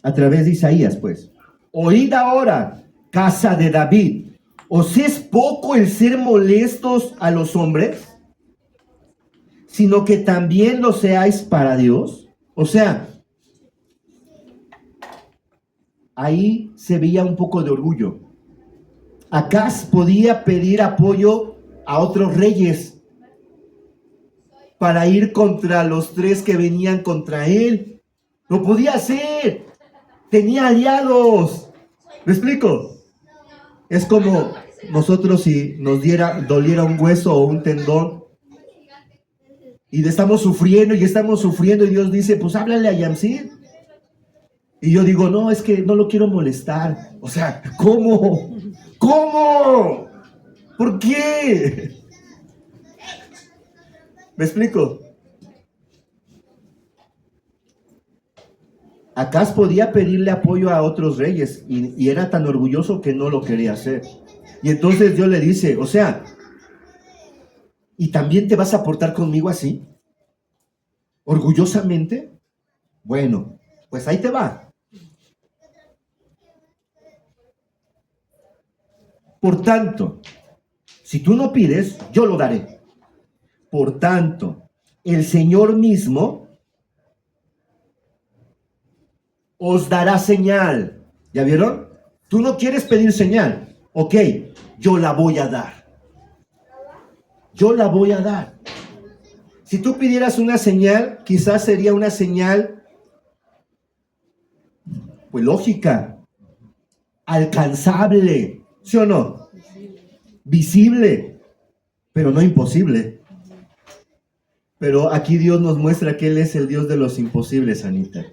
a través de Isaías, pues, oíd ahora, casa de David, ¿os es poco el ser molestos a los hombres, sino que también lo seáis para Dios? O sea, ahí se veía un poco de orgullo. Acaz podía pedir apoyo a otros reyes para ir contra los 3 que venían contra él. Lo podía hacer. Tenía aliados. ¿Me explico? Es como nosotros si nos doliera un hueso o un tendón y estamos sufriendo y Dios dice, pues háblale a Yamsid. Y yo digo, no, es que no lo quiero molestar. O sea, ¿cómo? ¿Cómo? ¿Por qué? ¿Me explico? Acaz podía pedirle apoyo a otros reyes y era tan orgulloso que no lo quería hacer. Y entonces Dios le dice, o sea, ¿y también te vas a portar conmigo así? ¿Orgullosamente? Bueno, pues ahí te va. Por tanto, si tú no pides, yo lo daré. Por tanto, el Señor mismo os dará señal. ¿Ya vieron? Tú no quieres pedir señal. Ok, yo la voy a dar. Yo la voy a dar. Si tú pidieras una señal, quizás sería una señal Pues lógica, alcanzable, ¿sí o no? Visible, pero no imposible. Pero aquí Dios nos muestra que Él es el Dios de los imposibles, Anita.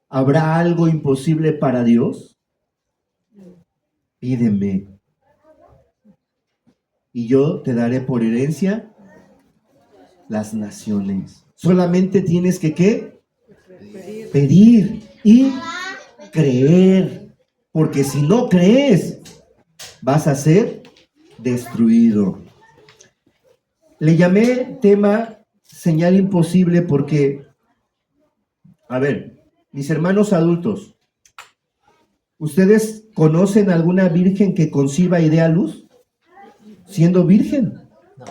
¿Habrá algo imposible para Dios? Pídeme. Y yo te daré por herencia las naciones. Solamente tienes que, ¿qué? Pedir y creer. Porque si no crees, vas a ser destruido. Le llamé tema señal imposible porque, a ver, mis hermanos adultos, ¿ustedes conocen alguna virgen que conciba y dé a luz siendo virgen? No.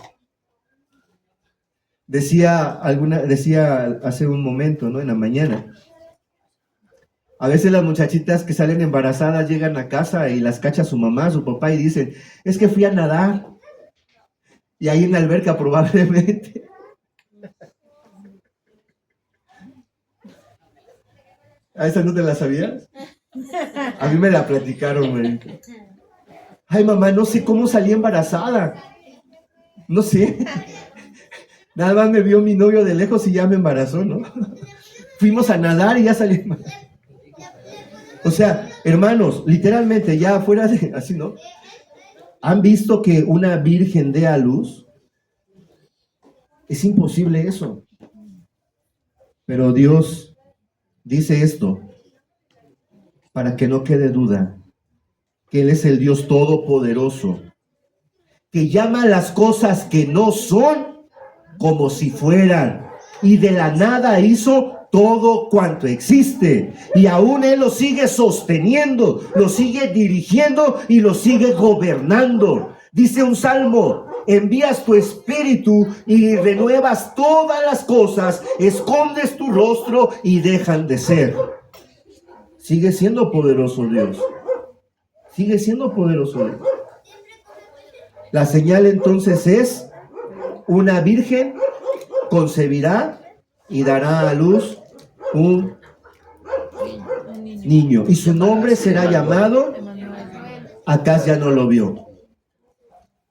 Decía hace un momento, ¿no? En la mañana. A veces las muchachitas que salen embarazadas llegan a casa y las cacha su mamá, su papá y dicen, es que fui a nadar. Y ahí en la alberca probablemente. ¿A esa no te la sabías? A mí me la platicaron, güey. Ay, mamá, no sé cómo salí embarazada. No sé. Nada más me vio mi novio de lejos y ya me embarazó, ¿no? Fuimos a nadar y ya salí embarazada. O sea, hermanos, literalmente ya fuera de así, ¿no? ¿Han visto que una virgen dé a luz? Es imposible eso. Pero Dios dice esto para que no quede duda que Él es el Dios todopoderoso, que llama las cosas que no son como si fueran, y de la nada hizo todo cuanto existe, y aún Él lo sigue sosteniendo, lo sigue dirigiendo y lo sigue gobernando. Dice un salmo, envías tu espíritu y renuevas todas las cosas, escondes tu rostro y dejan de ser. Sigue siendo poderoso Dios. Sigue siendo poderoso Dios. La señal entonces es, una virgen concebirá y dará a luz un niño. Y su nombre será llamado, Acaz ya no lo vio.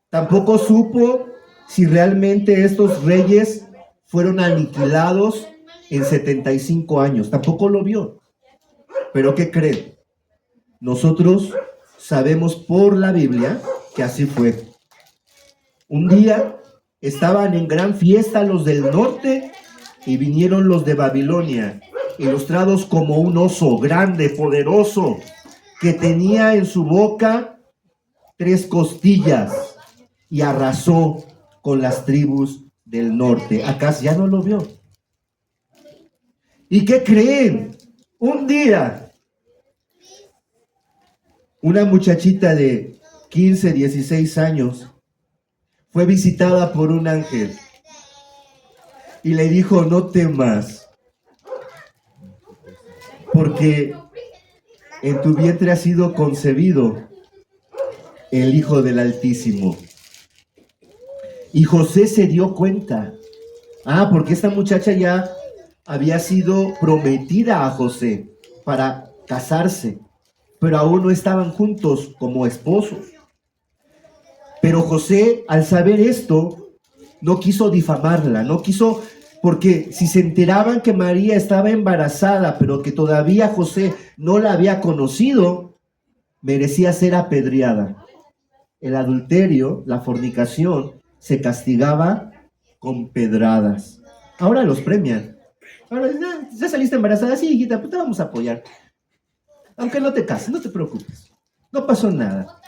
Tampoco supo si realmente estos reyes fueron aniquilados en 75 años. Tampoco lo vio. Pero ¿qué creen? Nosotros sabemos por la Biblia que así fue. Un día estaban en gran fiesta los del norte y vinieron los de Babilonia, ilustrados como un oso grande, poderoso, que tenía en su boca 3 costillas y arrasó con las tribus del norte. Acaz ya no lo vio. ¿Y qué creen? Un día, una muchachita de 15, 16 años fue visitada por un ángel y le dijo, no temas, porque en tu vientre ha sido concebido el Hijo del Altísimo. Y José se dio cuenta. Porque esta muchacha ya había sido prometida a José para casarse, pero aún no estaban juntos como esposos. Pero José, al saber esto, no quiso difamarla, no quiso, porque si se enteraban que María estaba embarazada, pero que todavía José no la había conocido, merecía ser apedreada. El adulterio, la fornicación, se castigaba con pedradas. Ahora los premian. Ahora, ya saliste embarazada, sí, hijita, pues te vamos a apoyar. Aunque no te cases, no te preocupes. No pasó nada.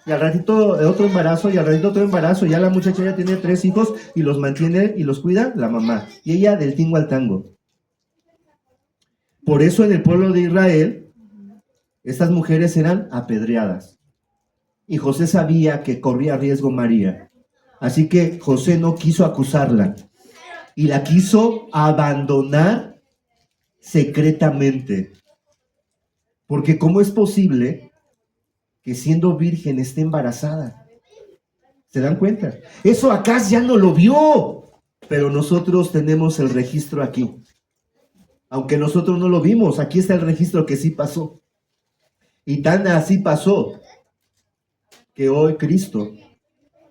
Y al ratito otro embarazo, y al ratito otro embarazo. Ya la muchacha ya tiene 3 hijos y los mantiene y los cuida la mamá. Y ella del tingo al tango. Por eso en el pueblo de Israel, estas mujeres eran apedreadas. Y José sabía que corría riesgo María. Así que José no quiso acusarla. Y la quiso abandonar secretamente. Porque ¿cómo es posible que siendo virgen esté embarazada? ¿Se dan cuenta? Eso Acaz ya no lo vio. Pero nosotros tenemos el registro aquí. Aunque nosotros no lo vimos, aquí está el registro que sí pasó. Y tan así pasó que hoy Cristo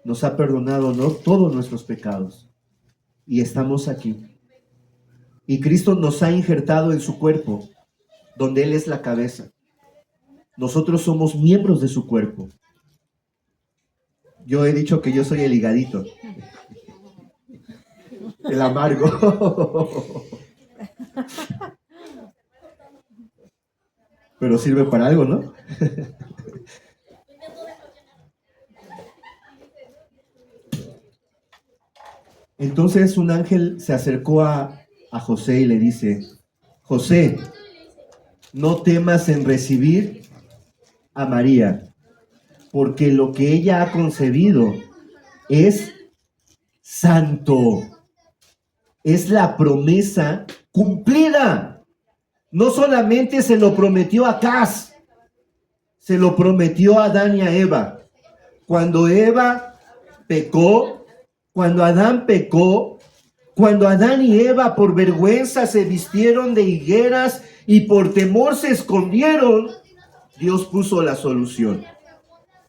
nos ha perdonado, ¿no?, todos nuestros pecados. Y estamos aquí. Y Cristo nos ha injertado en su cuerpo, donde Él es la cabeza. Nosotros somos miembros de su cuerpo. Yo he dicho que yo soy el higadito, el amargo. Pero sirve para algo, ¿no? Entonces un ángel se acercó a José y le dice: José, no temas en recibir a María, porque lo que ella ha concebido es santo. Es la promesa cumplida. No solamente se lo prometió a Cas, se lo prometió a Adán y a Eva. Cuando Eva pecó, cuando Adán pecó, cuando Adán y Eva por vergüenza se vistieron de higueras y por temor se escondieron, Dios puso la solución.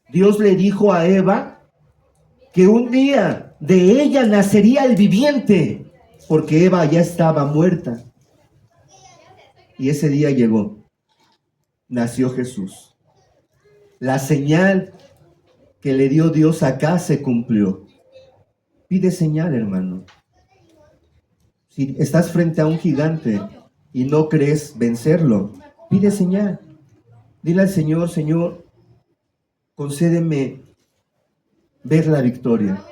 Dios le dijo a Eva que un día de ella nacería el viviente, porque Eva ya estaba muerta. Y ese día llegó. Nació Jesús. La señal que le dio Dios acá se cumplió. Pide señal, hermano. Si estás frente a un gigante y no crees vencerlo, pide señal. Dile al Señor: Señor, concédeme ver la victoria.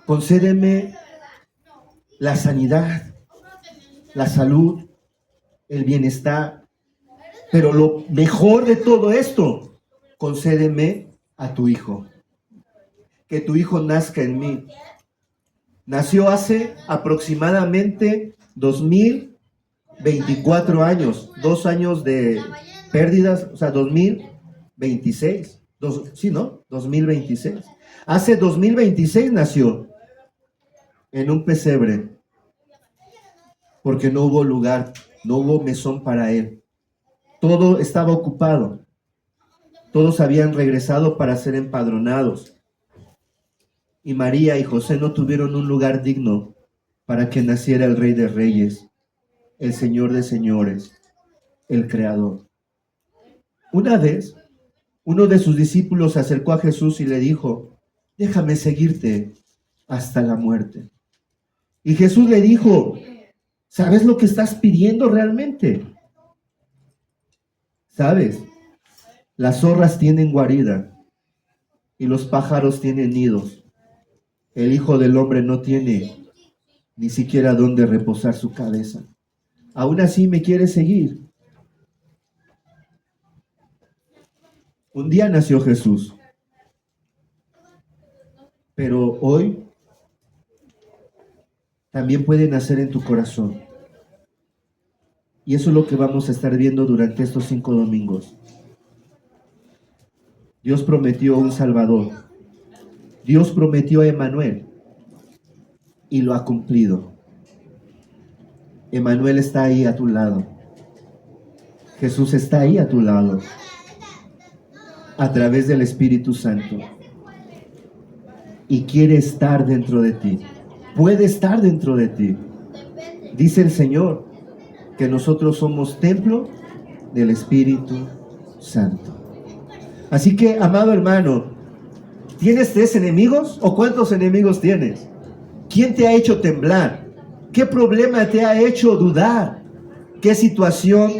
Concédeme la sanidad, la salud, el bienestar. Pero lo mejor de todo esto, concédeme a tu Hijo. Que tu Hijo nazca en mí. Nació hace aproximadamente 2024 años, 2 años de pérdidas, o sea, 2026. Sí, ¿no? 2026. Hace 2026 nació en un pesebre, porque no hubo lugar, no hubo mesón para él. Todo estaba ocupado. Todos habían regresado para ser empadronados. Y María y José no tuvieron un lugar digno para que naciera el Rey de Reyes, el Señor de Señores, el Creador. Una vez, uno de sus discípulos se acercó a Jesús y le dijo: déjame seguirte hasta la muerte. Y Jesús le dijo: ¿sabes lo que estás pidiendo realmente? ¿Sabes? Las zorras tienen guarida y los pájaros tienen nidos. El Hijo del Hombre no tiene ni siquiera dónde reposar su cabeza. ¿Aún así me quieres seguir? Un día nació Jesús, pero hoy también puede nacer en tu corazón. Y eso es lo que vamos a estar viendo durante estos 5 domingos. Dios prometió un Salvador. Dios prometió a Emmanuel y lo ha cumplido. Emmanuel está ahí a tu lado. Jesús está ahí a tu lado, a través del Espíritu Santo. Y quiere estar dentro de ti. Puede estar dentro de ti. Dice el Señor que nosotros somos templo del Espíritu Santo. Así que, amado hermano, ¿tienes 3 enemigos o cuántos enemigos tienes? ¿Quién te ha hecho temblar? ¿Qué problema te ha hecho dudar? ¿Qué situación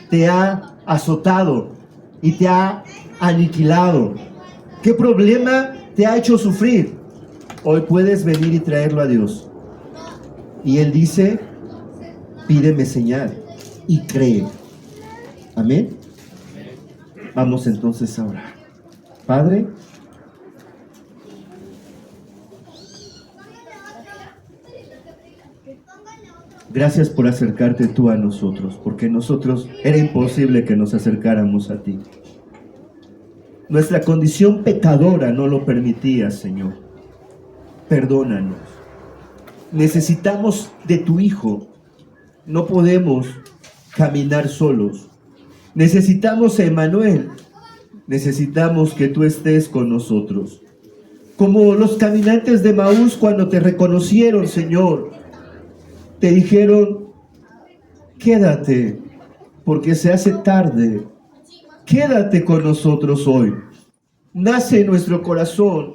te ha azotado y te ha aniquilado? ¿Qué problema te ha hecho sufrir? Hoy puedes venir y traerlo a Dios. Y Él dice: pídeme señal y cree. Amén. Vamos entonces a orar. Padre, gracias por acercarte tú a nosotros, porque nosotros era imposible que nos acercáramos a ti. Nuestra condición pecadora no lo permitía, Señor. Perdónanos. Necesitamos de tu Hijo. no podemos caminar solos. Necesitamos a Emmanuel. Necesitamos que tú estés con nosotros. Como los caminantes de Maús cuando te reconocieron, Señor, te dijeron, quédate, porque se hace tarde. Quédate con nosotros hoy. Nace en nuestro corazón.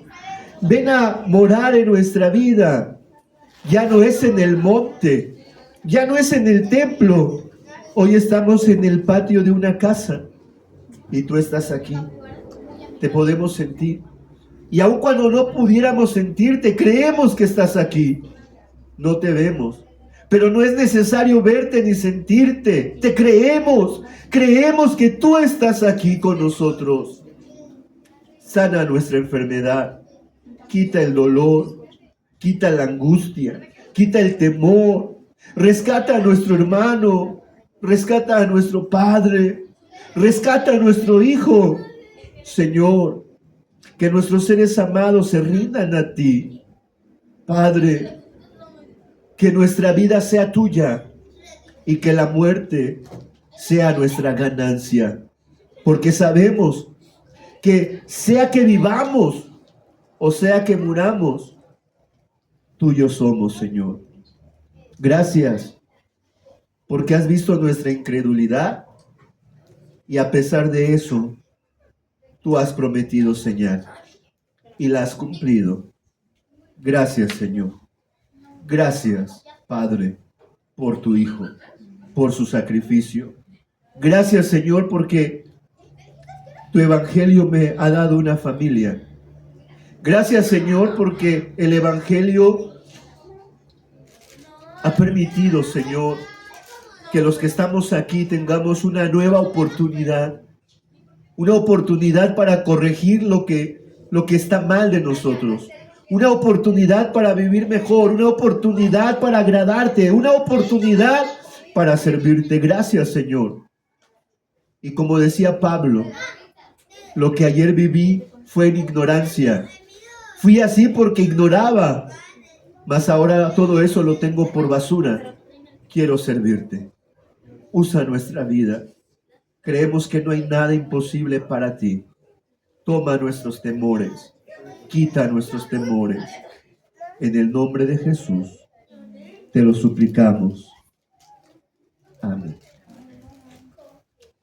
Ven a morar en nuestra vida. Ya no es en el monte, ya no es en el templo. Hoy estamos en el patio de una casa y tú estás aquí. Te podemos sentir. Y aun cuando no pudiéramos sentirte, creemos que estás aquí. No te vemos, pero no es necesario verte ni sentirte. Te creemos. Creemos que tú estás aquí con nosotros. Sana nuestra enfermedad. Quita el dolor. Quita la angustia. Quita el temor. Rescata a nuestro hermano. Rescata a nuestro padre. Rescata a nuestro hijo. Señor, que nuestros seres amados se rindan a ti. Padre, que nuestra vida sea tuya y que la muerte sea nuestra ganancia. Porque sabemos que sea que vivamos o sea que muramos, tuyos somos, Señor. Gracias porque has visto nuestra incredulidad y a pesar de eso, tú has prometido señal y la has cumplido. Gracias, Señor. Gracias, Padre, por tu Hijo, por su sacrificio. Gracias, Señor, porque tu Evangelio me ha dado una familia. Gracias, Señor, porque el Evangelio ha permitido, Señor, que los que estamos aquí tengamos una nueva oportunidad. Una oportunidad para corregir lo que está mal de nosotros. Una oportunidad para vivir mejor. Una oportunidad para agradarte. Una oportunidad para servirte. Gracias, Señor. Y como decía Pablo, lo que ayer viví fue en ignorancia. Fui así porque ignoraba. Mas ahora todo eso lo tengo por basura. Quiero servirte. Usa nuestra vida. Creemos que no hay nada imposible para ti. Toma nuestros temores. Quita nuestros temores. En el nombre de Jesús te lo suplicamos.